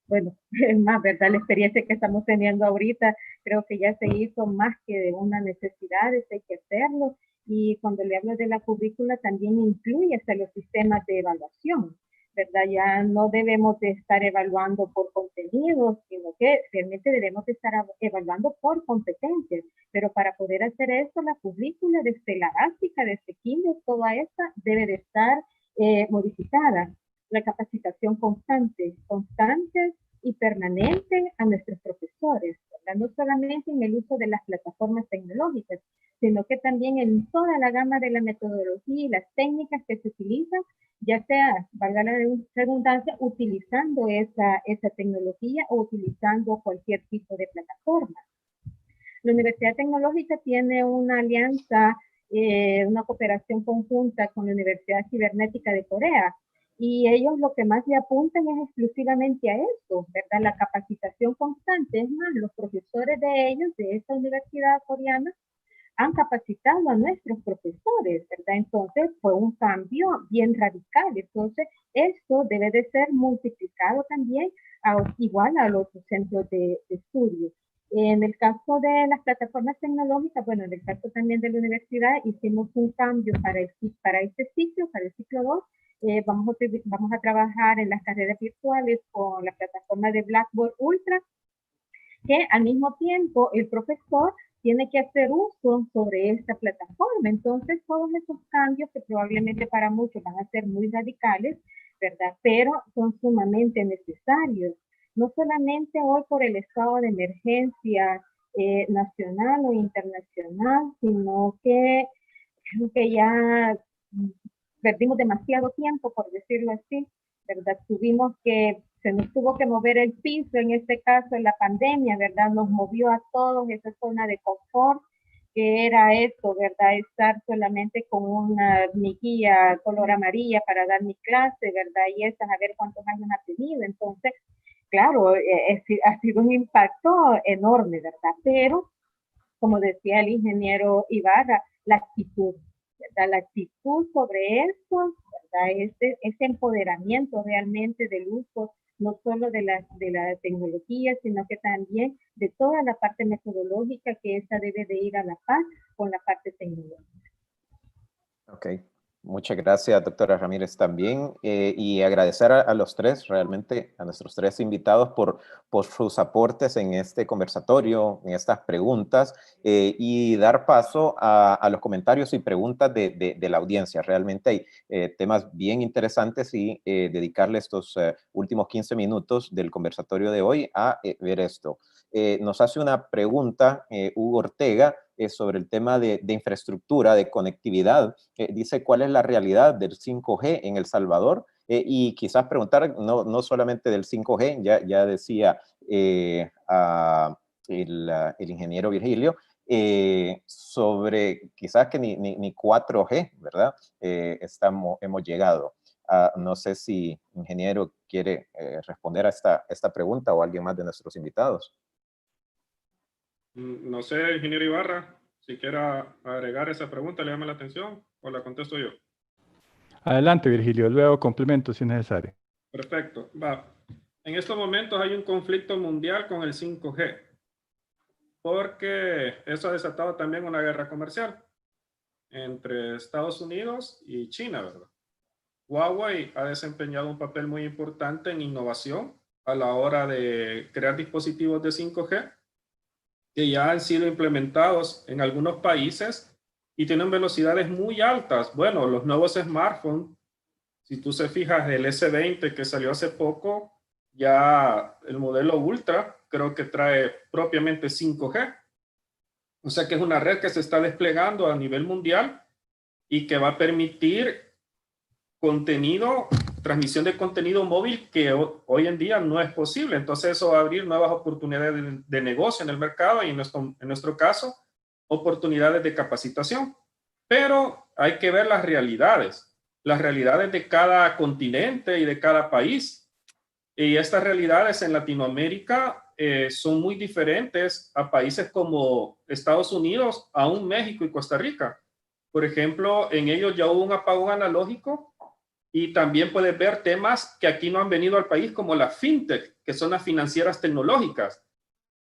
bueno, es más, ¿verdad? La experiencia que estamos teniendo ahorita, creo que ya se hizo más que de una necesidad, hay que hacerlo. Y cuando le hablo de la currícula, también incluye hasta los sistemas de evaluación, ¿verdad? Ya no debemos de estar evaluando por contenidos, sino que realmente debemos de estar evaluando por competencias. Pero para poder hacer esto, la currícula desde la básica, desde kinder, toda esta debe de estar modificada. La capacitación constante y permanente a nuestros profesores, ¿verdad? No solamente en el uso de las plataformas tecnológicas, sino que también en toda la gama de la metodología y las técnicas que se utilizan, ya sea, valga la redundancia, utilizando esa tecnología o utilizando cualquier tipo de plataforma. La Universidad Tecnológica tiene una alianza, una cooperación conjunta con la Universidad Cibernética de Corea, y ellos lo que más le apuntan es exclusivamente a eso, ¿verdad? La capacitación constante. Es más, los profesores de ellos, de esta universidad coreana, han capacitado a nuestros profesores, ¿verdad? Entonces fue un cambio bien radical. Entonces esto debe de ser multiplicado también igual a los centros de estudio. En el caso de las plataformas tecnológicas, bueno, en el caso también de la universidad, hicimos un cambio para este ciclo, para el ciclo 2. Vamos a trabajar en las carreras virtuales con la plataforma de Blackboard Ultra, que al mismo tiempo el profesor tiene que hacer uso sobre esta plataforma. Entonces, todos esos cambios que probablemente para muchos van a ser muy radicales, ¿verdad? Pero son sumamente necesarios. No solamente hoy por el estado de emergencia nacional o internacional, sino que creo que ya perdimos demasiado tiempo, por decirlo así, ¿verdad? Se nos tuvo que mover el piso, en este caso en la pandemia, ¿verdad? Nos movió a todos esa zona de confort, que era esto, ¿verdad? Estar solamente con mi guía color amarilla para dar mi clase, ¿verdad? Y esa, a ver cuántos años ha tenido. Entonces, claro, ha sido un impacto enorme, ¿verdad? Pero, como decía el ingeniero Ibarra, la actitud, ¿verdad? La actitud sobre esto, ¿verdad? Ese empoderamiento realmente del uso, no solo de la tecnología, sino que también de toda la parte metodológica, que esa debe de ir a la par con la parte tecnológica. Ok. Muchas gracias, doctora Ramírez, también. Y agradecer a los tres, realmente a nuestros tres invitados por sus aportes en este conversatorio, en estas preguntas, y dar paso a los comentarios y preguntas de la audiencia. Realmente hay temas bien interesantes y dedicarle estos últimos 15 minutos del conversatorio de hoy a ver esto. Nos hace una pregunta Hugo Ortega sobre el tema de infraestructura, de conectividad. Dice, ¿cuál es la realidad del 5G en El Salvador? Y quizás preguntar, no solamente del 5G, ya decía el ingeniero Virgilio, sobre quizás que ni 4G, ¿verdad? Hemos llegado. No sé si ingeniero quiere responder a esta pregunta o alguien más de nuestros invitados. No sé, ingeniero Ibarra, si quiera agregar esa pregunta, le llama la atención o la contesto yo. Adelante, Virgilio, luego complemento si es necesario. Perfecto. Va. En estos momentos hay un conflicto mundial con el 5G, porque eso ha desatado también una guerra comercial entre Estados Unidos y China, ¿verdad? Huawei ha desempeñado un papel muy importante en innovación a la hora de crear dispositivos de 5G que ya han sido implementados en algunos países y tienen velocidades muy altas. Bueno, los nuevos smartphones, si tú se fijas, el S20 que salió hace poco, ya el modelo Ultra creo que trae propiamente 5G. O sea que es una red que se está desplegando a nivel mundial y que va a permitir transmisión de contenido móvil que hoy en día no es posible. Entonces eso va a abrir nuevas oportunidades de negocio en el mercado y en nuestro caso, oportunidades de capacitación. Pero hay que ver las realidades de cada continente y de cada país. Y estas realidades en Latinoamérica son muy diferentes a países como Estados Unidos, aún México y Costa Rica. Por ejemplo, en ellos ya hubo un apagón analógico. Y también puedes ver temas que aquí no han venido al país, como la fintech, que son las financieras tecnológicas,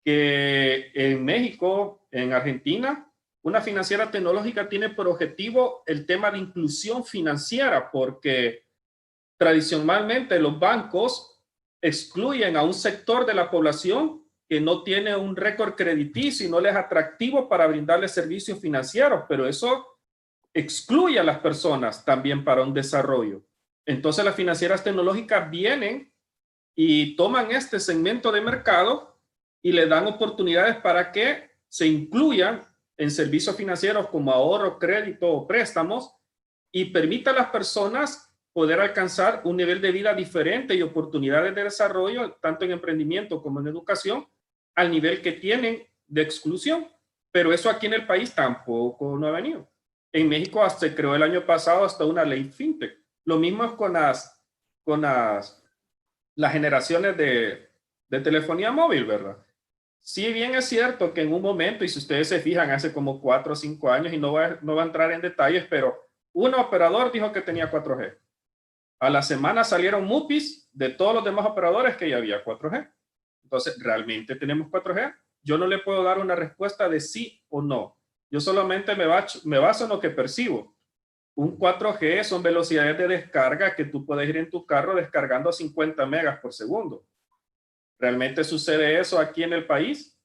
que en México, en Argentina, una financiera tecnológica tiene por objetivo el tema de inclusión financiera, porque tradicionalmente los bancos excluyen a un sector de la población que no tiene un récord crediticio y no les es atractivo para brindarles servicios financieros, pero eso excluye a las personas también para un desarrollo. Entonces las financieras tecnológicas vienen y toman este segmento de mercado y le dan oportunidades para que se incluyan en servicios financieros como ahorro, crédito o préstamos y permita a las personas poder alcanzar un nivel de vida diferente y oportunidades de desarrollo, tanto en emprendimiento como en educación, al nivel que tienen de exclusión. Pero eso aquí en el país tampoco no ha venido. En México se creó el año pasado hasta una ley fintech. Lo mismo es con las generaciones de telefonía móvil, ¿verdad? Si bien es cierto que en un momento, y si ustedes se fijan, hace como 4 o 5 años, y no va a entrar en detalles, pero un operador dijo que tenía 4G. A la semana salieron MUPIs de todos los demás operadores que ya había 4G. Entonces, ¿realmente tenemos 4G? Yo no le puedo dar una respuesta de sí o no. Yo solamente me baso en lo que percibo. Un 4G son velocidades de descarga que tú puedes ir en tu carro descargando a 50 megas por segundo. ¿Realmente sucede eso aquí en el país?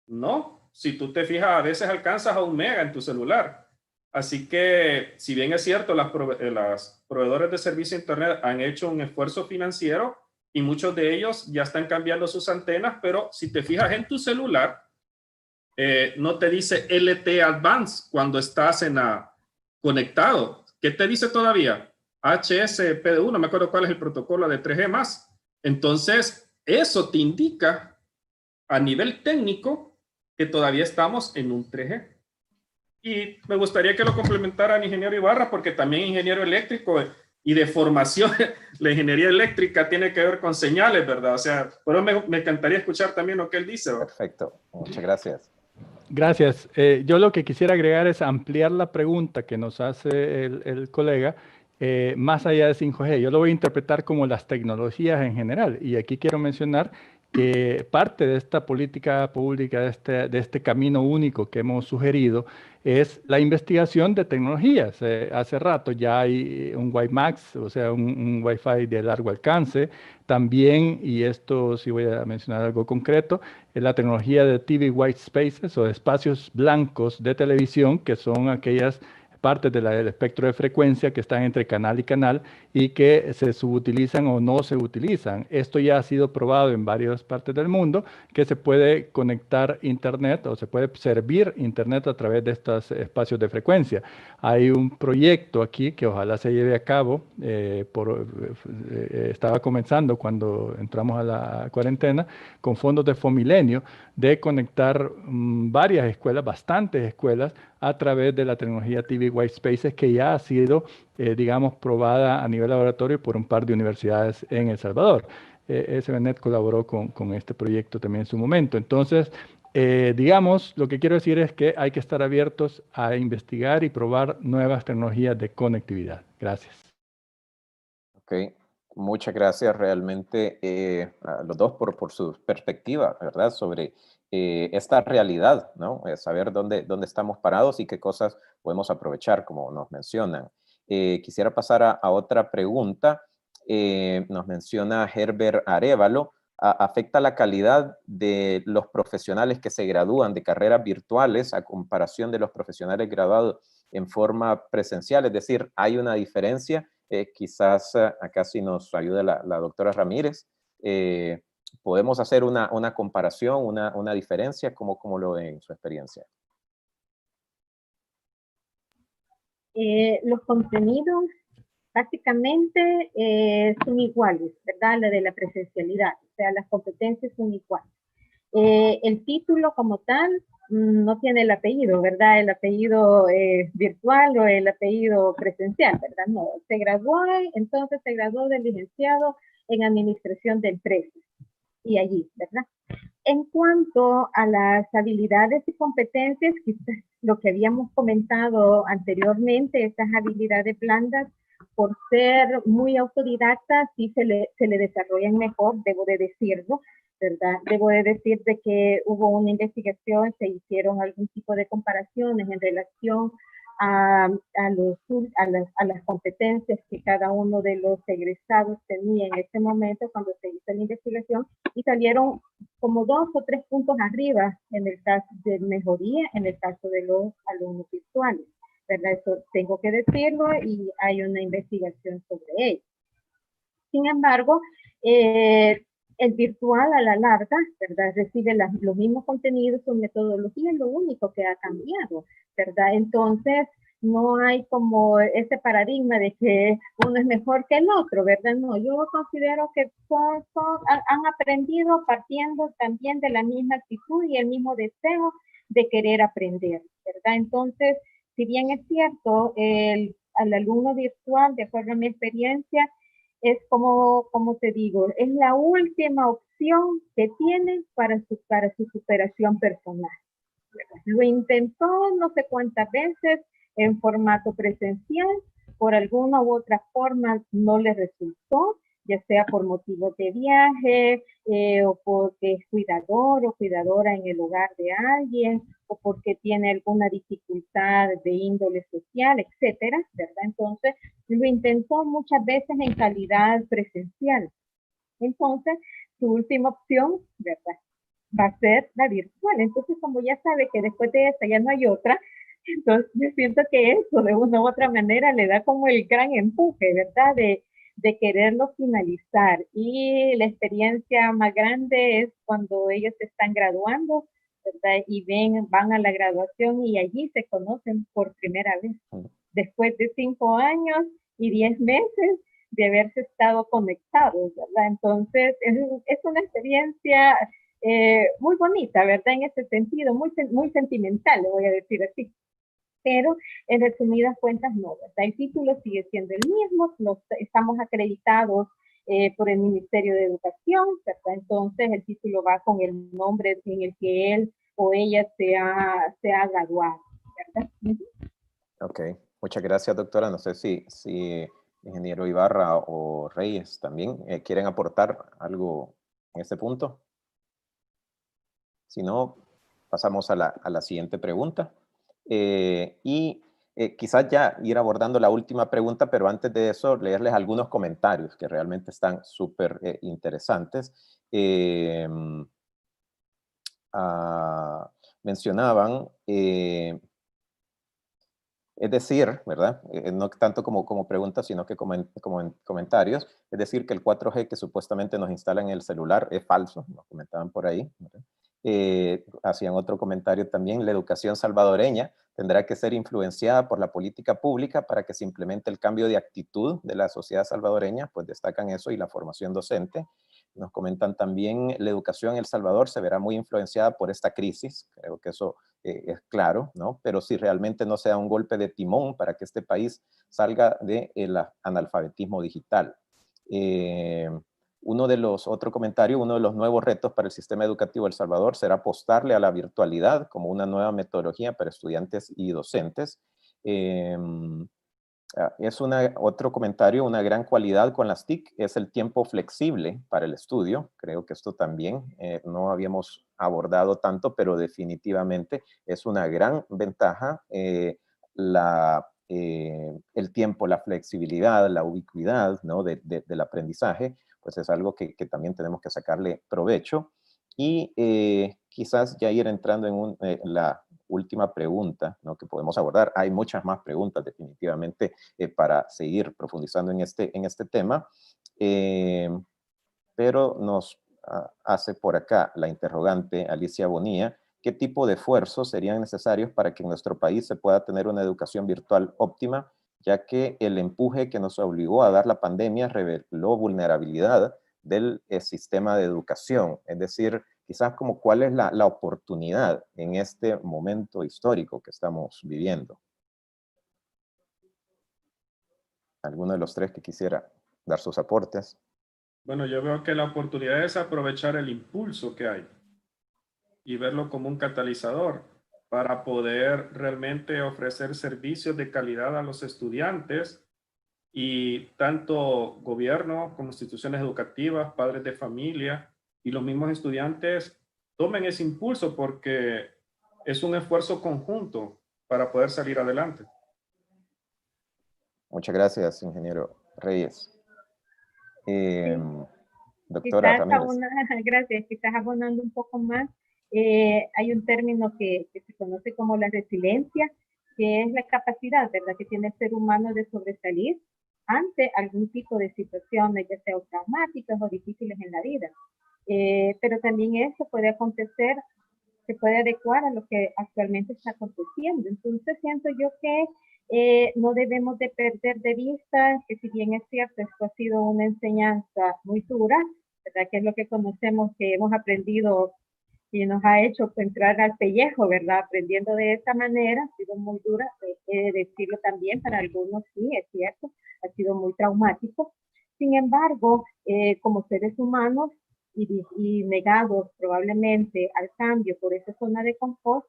No. Si tú te fijas, a veces alcanzas a 1 mega en tu celular. Así que, si bien es cierto, las proveedores de servicio de Internet han hecho un esfuerzo financiero y muchos de ellos ya están cambiando sus antenas, pero si te fijas en tu celular, no te dice LTE Advanced cuando estás conectado. ¿Qué te dice todavía? HSPD1, no me acuerdo cuál es el protocolo de 3G más. Entonces, eso te indica a nivel técnico que todavía estamos en un 3G. Y me gustaría que lo complementara el ingeniero Ibarra, porque también ingeniero eléctrico y de formación, la ingeniería eléctrica tiene que ver con señales, ¿verdad? O sea, pero me encantaría escuchar también lo que él dice, ¿verdad? Perfecto, muchas gracias. Gracias. Yo lo que quisiera agregar es ampliar la pregunta que nos hace el colega más allá de 5G. Yo lo voy a interpretar como las tecnologías en general. Y aquí quiero mencionar que parte de esta política pública, de este camino único que hemos sugerido, es la investigación de tecnologías. Hace rato ya hay un WiMAX, o sea, un Wi-Fi de largo alcance. También, y esto sí voy a mencionar algo concreto, es la tecnología de TV White Spaces o espacios blancos de televisión, que son aquellas partes del espectro de frecuencia que están entre canal y canal y que se subutilizan o no se utilizan. Esto ya ha sido probado en varias partes del mundo, que se puede conectar Internet o se puede servir Internet a través de estos espacios de frecuencia. Hay un proyecto aquí que ojalá se lleve a cabo, estaba comenzando cuando entramos a la cuarentena, con fondos de Fomilenio, de conectar varias escuelas, bastantes escuelas, a través de la tecnología TV White Spaces, que ya ha sido, digamos, probada a nivel laboratorio por un par de universidades en El Salvador. SBNet colaboró con este proyecto también en su momento. Entonces, digamos, lo que quiero decir es que hay que estar abiertos a investigar y probar nuevas tecnologías de conectividad. Gracias. Ok, muchas gracias realmente a los dos por su perspectiva, ¿verdad? Sobre esta realidad, ¿no? Saber dónde estamos parados y qué cosas podemos aprovechar, como nos mencionan. Quisiera pasar a otra pregunta. Nos menciona Herbert Arévalo. ¿Afecta la calidad de los profesionales que se gradúan de carreras virtuales a comparación de los profesionales graduados en forma presencial? Es decir, ¿hay una diferencia? Quizás acá sí nos ayude la doctora Ramírez. ¿Podemos hacer una comparación, una diferencia? ¿Cómo lo ven en su experiencia? Los contenidos básicamente son iguales, ¿verdad? La de la presencialidad, o sea, las competencias son iguales. El título como tal no tiene el apellido, ¿verdad? El apellido virtual o el apellido presencial, ¿verdad? No, entonces se graduó de licenciado en Administración de Empresas y allí, ¿verdad? En cuanto a las habilidades y competencias, quizás lo que habíamos comentado anteriormente, estas habilidades blandas, por ser muy autodidactas, sí se le desarrollan mejor, debo de decirlo, ¿verdad? Debo de decir de que hubo una investigación, se hicieron algún tipo de comparaciones en relación a las competencias que cada uno de los egresados tenía en este momento cuando se hizo la investigación, y salieron como 2 o 3 puntos arriba en el caso de mejoría en el caso de los alumnos virtuales, ¿verdad? Eso tengo que decirlo y hay una investigación sobre ello. Sin embargo, el virtual a la larga, ¿verdad? Recibe los mismos contenidos, su metodología es lo único que ha cambiado, ¿verdad? Entonces, no hay como ese paradigma de que uno es mejor que el otro, ¿verdad? No, yo considero que han aprendido partiendo también de la misma actitud y el mismo deseo de querer aprender, ¿verdad? Entonces, si bien es cierto, al alumno virtual, de acuerdo a mi experiencia, es como te digo, es la última opción que tienen para su superación personal. Lo intentó no sé cuántas veces en formato presencial, por alguna u otra forma no le resultó, ya sea por motivos de viaje, o porque es cuidador o cuidadora en el hogar de alguien, o porque tiene alguna dificultad de índole social, etcétera, ¿verdad? Entonces, lo intentó muchas veces en calidad presencial. Entonces, su última opción, ¿verdad?, va a ser la virtual. Entonces, como ya sabe que después de esta ya no hay otra, entonces yo siento que eso de una u otra manera le da como el gran empuje, ¿verdad? De quererlo finalizar. Y la experiencia más grande es cuando ellos se están graduando, ¿verdad? Y van a la graduación y allí se conocen por primera vez. Después de 5 años y 10 meses de haberse estado conectados, ¿verdad? Entonces, es una experiencia muy bonita, ¿verdad? En ese sentido, muy sentimental, le voy a decir así. Pero en resumidas cuentas no, ¿verdad? El título sigue siendo el mismo, estamos acreditados por el Ministerio de Educación, ¿verdad? Entonces el título va con el nombre en el que él o ella se ha graduado, ¿verdad? Ok, muchas gracias, doctora. No sé si ingeniero Ibarra o Reyes también quieren aportar algo en este punto. Si no, pasamos a la siguiente pregunta. Quizás ya ir abordando la última pregunta, pero antes de eso, leerles algunos comentarios que realmente están súper interesantes. Mencionaban, es decir, ¿verdad? No tanto como preguntas, sino que como en comentarios, es decir, que el 4G que supuestamente nos instala en el celular es falso, nos comentaban por ahí, ¿verdad? Hacían otro comentario también: la educación salvadoreña tendrá que ser influenciada por la política pública para que se implemente el cambio de actitud de la sociedad salvadoreña, pues destacan eso y la formación docente. Nos comentan también: la educación en El Salvador se verá muy influenciada por esta crisis, creo que eso es claro, ¿no? Pero si realmente no se da un golpe de timón para que este país salga del analfabetismo digital. Otro comentario: uno de los nuevos retos para el sistema educativo de El Salvador será apostarle a la virtualidad como una nueva metodología para estudiantes y docentes. Otro comentario: una gran cualidad con las TIC es el tiempo flexible para el estudio. Creo que esto también no habíamos abordado tanto, pero definitivamente es una gran ventaja el tiempo, la flexibilidad, la ubicuidad, ¿no?, del aprendizaje, pues es algo que también tenemos que sacarle provecho. Y quizás ya ir entrando en la última pregunta, ¿no?, que podemos abordar. Hay muchas más preguntas definitivamente para seguir profundizando en este tema, pero nos hace por acá la interrogante Alicia Bonilla: ¿qué tipo de esfuerzos serían necesarios para que en nuestro país se pueda tener una educación virtual óptima, ya que el empuje que nos obligó a dar la pandemia reveló vulnerabilidad del sistema de educación? Es decir, quizás como cuál es la oportunidad en este momento histórico que estamos viviendo. ¿Alguno de los tres que quisiera dar sus aportes? Bueno, yo veo que la oportunidad es aprovechar el impulso que hay y verlo como un catalizador para poder realmente ofrecer servicios de calidad a los estudiantes, y tanto gobierno como instituciones educativas, padres de familia y los mismos estudiantes tomen ese impulso, porque es un esfuerzo conjunto para poder salir adelante. Muchas gracias, ingeniero Reyes. Sí. Doctora Ramírez. Gracias, quizás abonando un poco más, hay un término que se conoce como la resiliencia, que es la capacidad, ¿verdad?, que tiene el ser humano de sobresalir ante algún tipo de situaciones, ya sea traumáticas o difíciles en la vida. Pero también eso puede acontecer, se puede adecuar a lo que actualmente está aconteciendo. Entonces siento yo que no debemos de perder de vista que, si bien es cierto, esto ha sido una enseñanza muy dura, ¿verdad?, que es lo que conocemos, que hemos aprendido y nos ha hecho entrar al pellejo, ¿verdad?, aprendiendo de esta manera, ha sido muy dura, decirlo también, para algunos sí, es cierto, ha sido muy traumático, Sin embargo, como seres humanos y negados probablemente al cambio por esa zona de confort,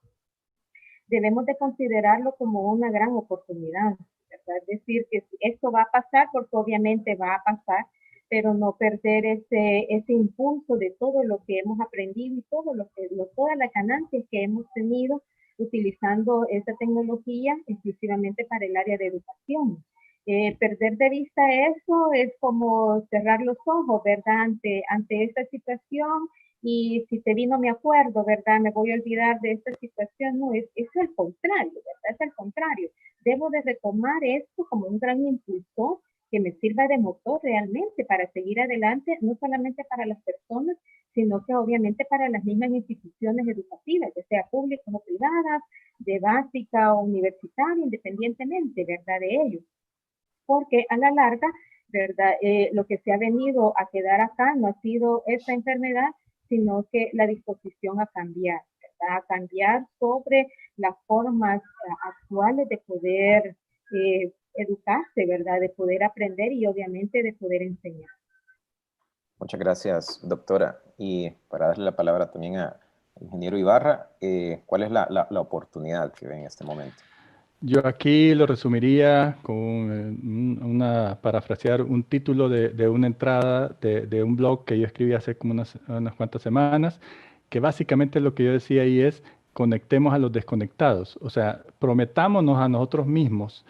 debemos de considerarlo como una gran oportunidad, ¿verdad? Es decir, que esto va a pasar porque obviamente va a pasar, pero no perder ese impulso de todo lo que hemos aprendido y todas las ganancias que hemos tenido utilizando esta tecnología exclusivamente para el área de educación. Perder de vista eso es como cerrar los ojos, ¿verdad? Ante esta situación, y si te vino mi acuerdo, ¿verdad? Me voy a olvidar de esta situación. No, es el contrario, ¿verdad? Es el contrario. Debo de retomar esto como un gran impulsor que me sirva de motor realmente para seguir adelante, no solamente para las personas, sino que obviamente para las mismas instituciones educativas, ya sea públicas o privadas, de básica o universitaria, independientemente, ¿verdad? De ellos. Porque a la larga, ¿verdad? Lo que se ha venido a quedar acá no ha sido esta enfermedad, sino que la disposición a cambiar, ¿verdad? A cambiar sobre las formas actuales de poder educarse, ¿verdad? De poder aprender y obviamente de poder enseñar. Muchas gracias, doctora. Y para darle la palabra también al ingeniero Ibarra, ¿cuál es la oportunidad que ve en este momento? Yo aquí lo resumiría con parafrasear un título de una entrada de un blog que yo escribí hace como unas cuantas semanas, que básicamente lo que yo decía ahí es: conectemos a los desconectados. O sea, prometámonos a nosotros mismos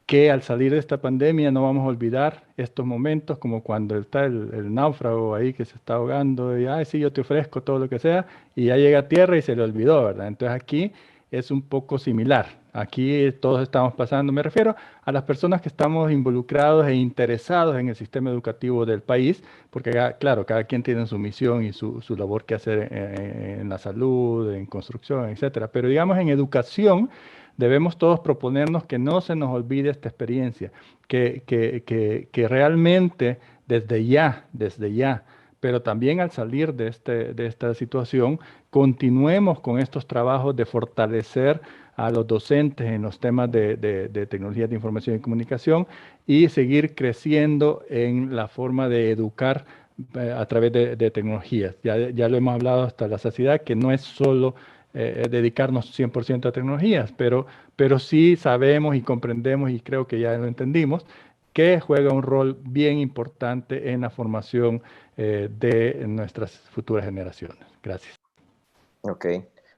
que al salir de esta pandemia no vamos a olvidar estos momentos, como cuando está el náufrago ahí que se está ahogando y, ay, sí, yo te ofrezco todo lo que sea, y ya llega a tierra y se le olvidó, ¿verdad? Entonces aquí es un poco similar. Aquí todos estamos pasando, me refiero a las personas que estamos involucrados e interesados en el sistema educativo del país, porque claro, cada quien tiene su misión y su labor que hacer en la salud, en construcción, etcétera. Pero digamos en educación, debemos todos proponernos que no se nos olvide esta experiencia, que realmente desde ya, pero también al salir de esta situación, continuemos con estos trabajos de fortalecer a los docentes en los temas de tecnologías de información y comunicación, y seguir creciendo en la forma de educar a través de tecnologías. Ya lo hemos hablado hasta la saciedad, que no es solo dedicarnos 100% a tecnologías, pero sí sabemos y comprendemos, y creo que ya lo entendimos, que juega un rol bien importante en la formación de nuestras futuras generaciones. Gracias. Ok,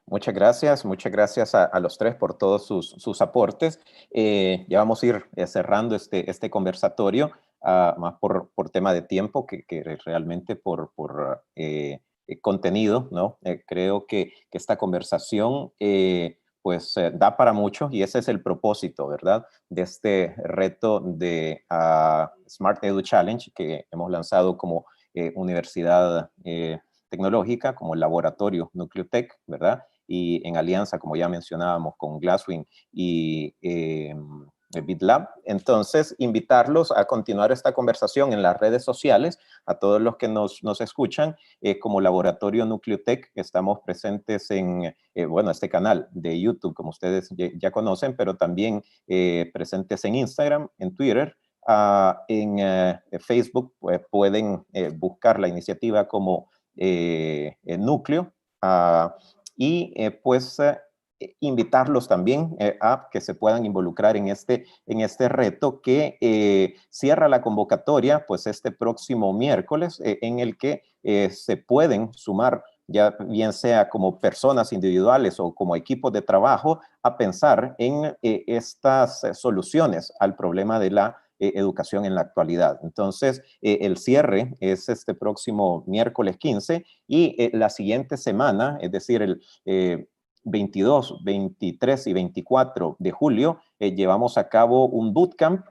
muchas gracias a los tres por todos sus aportes. Ya vamos a ir cerrando este conversatorio, más por tema de tiempo que realmente por contenido, ¿no? Creo que esta conversación pues da para mucho, y ese es el propósito, ¿verdad? De este reto de Smart Edu Challenge que hemos lanzado como universidad tecnológica, como el laboratorio Nucleotech, ¿verdad? Y en alianza, como ya mencionábamos, con Glasswing y BitLab. Entonces, invitarlos a continuar esta conversación en las redes sociales, a todos los que nos escuchan, como Laboratorio Nucleotech. Estamos presentes en, bueno, este canal de YouTube, como ustedes ya conocen, pero también presentes en Instagram, en Twitter, en Facebook. Pues pueden buscar la iniciativa como núcleo, y pues invitarlos también a que se puedan involucrar en este reto que cierra la convocatoria pues este próximo miércoles, en el que se pueden sumar, ya bien sea como personas individuales o como equipos de trabajo, a pensar en estas soluciones al problema de la educación en la actualidad. Entonces, el cierre es este próximo miércoles 15, y la siguiente semana, es decir, el 22, 23 y 24 de julio, llevamos a cabo un bootcamp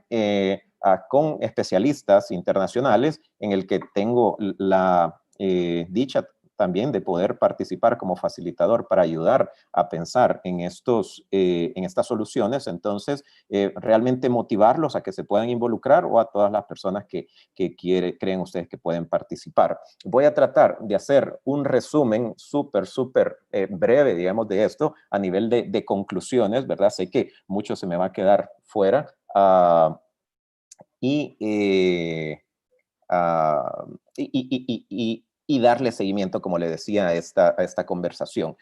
con especialistas internacionales, en el que tengo la dicha también de poder participar como facilitador para ayudar a pensar en estas soluciones. Entonces, realmente motivarlos a que se puedan involucrar, o a todas las personas que creen ustedes que pueden participar. Voy a tratar de hacer un resumen súper breve, digamos, de esto a nivel de conclusiones, ¿verdad? Sé que mucho se me va a quedar fuera. y darle seguimiento, como le decía, a esta conversación.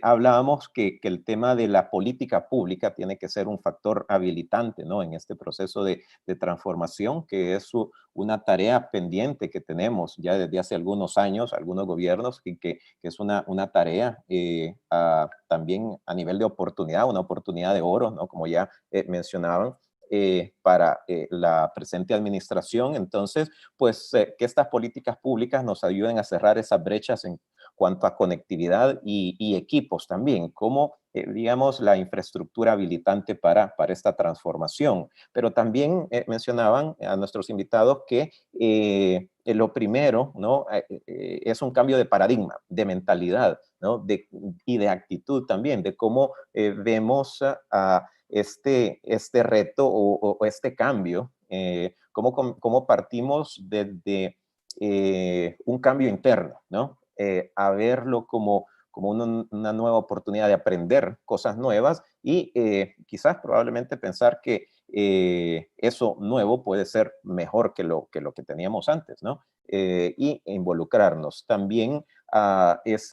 Hablábamos que el tema de la política pública tiene que ser un factor habilitante, ¿no? En este proceso de transformación, que es una tarea pendiente que tenemos ya desde hace algunos años, algunos gobiernos, que es una tarea también a nivel de oportunidad, una oportunidad de oro, ¿no? Como ya mencionaban, para la presente administración. Entonces, pues que estas políticas públicas nos ayuden a cerrar esas brechas en cuanto a conectividad y equipos también, como, digamos, la infraestructura habilitante para esta transformación. Pero también mencionaban a nuestros invitados que lo primero, ¿no? Es un cambio de paradigma, de mentalidad, ¿no? Y de actitud también, de cómo vemos a este reto o este cambio, cómo partimos desde un cambio interno, ¿no? A verlo como una nueva oportunidad de aprender cosas nuevas y quizás probablemente pensar que eso nuevo puede ser mejor que lo que teníamos antes, ¿no? Y involucrarnos. También es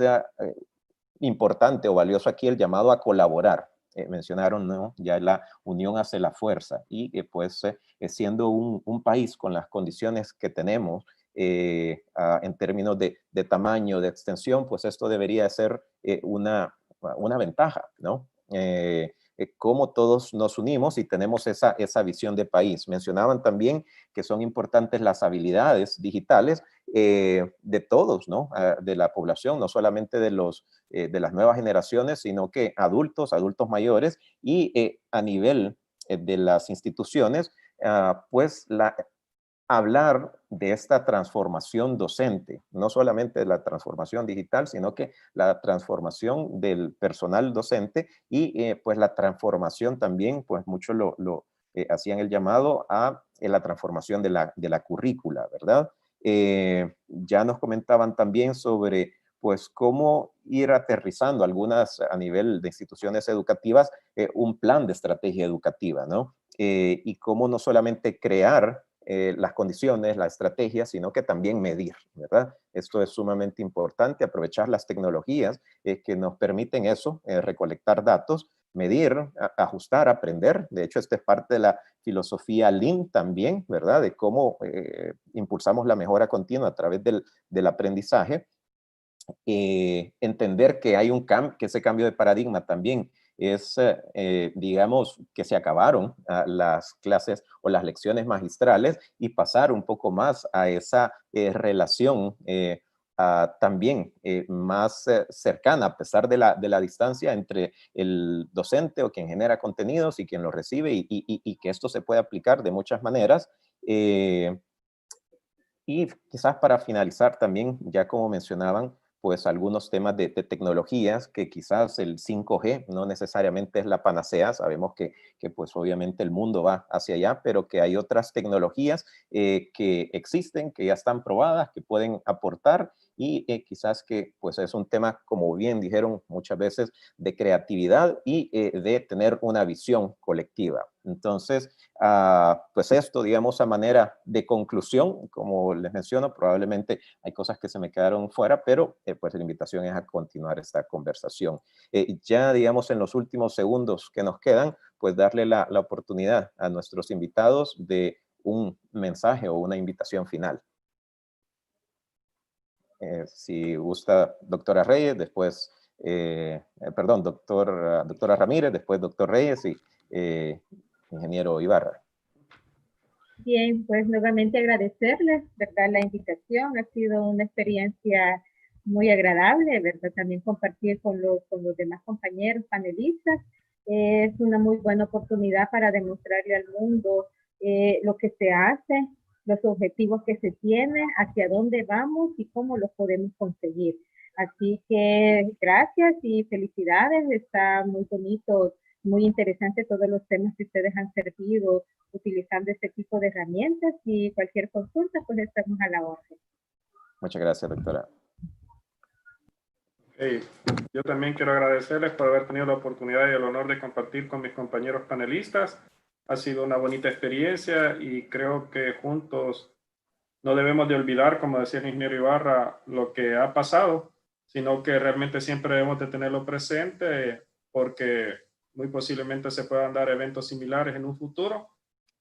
importante o valioso aquí el llamado a colaborar. Mencionaron, ¿no? Ya la unión hace la fuerza y pues siendo un país con las condiciones que tenemos en términos de tamaño, de extensión, pues esto debería ser una ventaja, ¿no? Cómo todos nos unimos y tenemos esa visión de país. Mencionaban también que son importantes las habilidades digitales de todos, ¿no? De la población, no solamente de las nuevas generaciones, sino que adultos mayores y a nivel de las instituciones, pues hablar de esta transformación docente, no solamente de la transformación digital, sino que la transformación del personal docente y pues la transformación también, pues muchos hacían el llamado a la transformación de la currícula, ¿verdad? Ya nos comentaban también sobre pues cómo ir aterrizando algunas a nivel de instituciones educativas un plan de estrategia educativa, ¿no? Y cómo no solamente crear las condiciones, la estrategia, sino que también medir, ¿verdad? Esto es sumamente importante, aprovechar las tecnologías que nos permiten eso, recolectar datos, medir, ajustar, aprender. De hecho, esta es parte de la filosofía Lean también, ¿verdad? De cómo impulsamos la mejora continua a través del aprendizaje. Entender que hay que ese cambio de paradigma también es, digamos, que se acabaron las clases o las lecciones magistrales y pasar un poco más a esa relación también más cercana, a pesar de la distancia entre el docente o quien genera contenidos y quien los recibe y que esto se puede aplicar de muchas maneras. Y quizás para finalizar también, ya como mencionaban, pues algunos temas de tecnologías que quizás el 5G no necesariamente es la panacea, sabemos que pues obviamente el mundo va hacia allá, pero que hay otras tecnologías que existen, que ya están probadas, que pueden aportar y quizás que pues es un tema, como bien dijeron muchas veces, de creatividad y de tener una visión colectiva. Entonces, pues esto, digamos, a manera de conclusión, como les menciono, probablemente hay cosas que se me quedaron fuera, pero pues la invitación es a continuar esta conversación. Ya, digamos, en los últimos segundos que nos quedan, pues darle la oportunidad a nuestros invitados de un mensaje o una invitación final. Si gusta, doctora Reyes, después, perdón, doctora Ramírez, después doctor Reyes y ingeniero Ibarra. Bien, pues nuevamente agradecerles, ¿verdad? La invitación ha sido una experiencia muy agradable, ¿verdad? También compartir con los demás compañeros panelistas. Es una muy buena oportunidad para demostrarle al mundo lo que se hace, los objetivos que se tienen, hacia dónde vamos y cómo los podemos conseguir. Así que gracias y felicidades. Está muy bonito, muy interesante todos los temas que ustedes han servido utilizando este tipo de herramientas y cualquier consulta, pues estamos a la orden. Muchas gracias, doctora. Hey, yo también quiero agradecerles por haber tenido la oportunidad y el honor de compartir con mis compañeros panelistas. Ha sido una bonita experiencia y creo que juntos no debemos de olvidar, como decía el ingeniero Ibarra, lo que ha pasado, sino que realmente siempre debemos de tenerlo presente porque muy posiblemente se puedan dar eventos similares en un futuro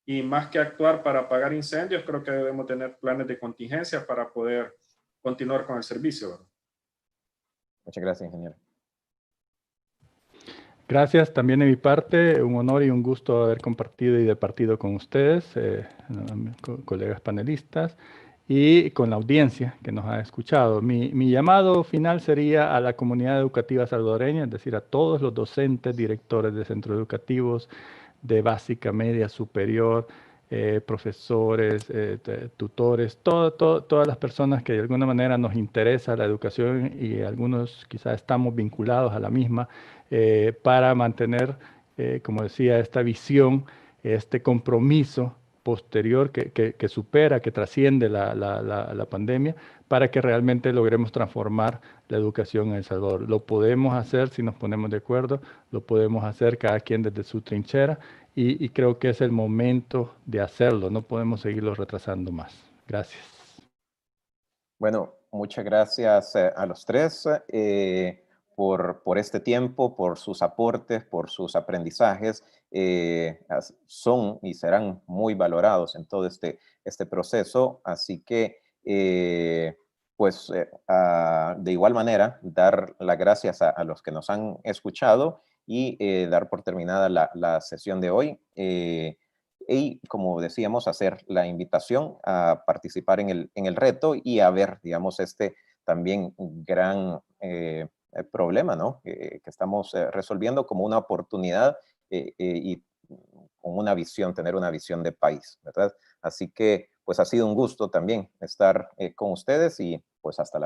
y más que actuar para apagar incendios, creo que debemos tener planes de contingencia para poder continuar con el servicio, ¿verdad? Muchas gracias, ingeniero. Gracias también de mi parte, un honor y un gusto haber compartido y departido con ustedes, colegas panelistas, y con la audiencia que nos ha escuchado. Mi llamado final sería a la comunidad educativa salvadoreña, es decir, a todos los docentes, directores de centros educativos, de básica, media, superior, profesores, tutores, todas las personas que de alguna manera nos interesa la educación y algunos quizás estamos vinculados a la misma, para mantener, como decía, esta visión, este compromiso posterior que supera, que trasciende la pandemia, para que realmente logremos transformar la educación en El Salvador. Lo podemos hacer si nos ponemos de acuerdo, lo podemos hacer cada quien desde su trinchera, y creo que es el momento de hacerlo, no podemos seguirlo retrasando más. Gracias. Bueno, muchas gracias a los tres por este tiempo, por sus aportes, por sus aprendizajes. Son y serán muy valorados en todo este proceso. Así que, de igual manera, dar las gracias a los que nos han escuchado y dar por terminada la sesión de hoy. Y, como decíamos, hacer la invitación a participar en el reto y a ver, digamos, también gran problema, ¿no? Que estamos resolviendo como una oportunidad y con una visión, tener una visión de país, ¿verdad? Así que, pues ha sido un gusto también estar con ustedes y pues hasta la próxima.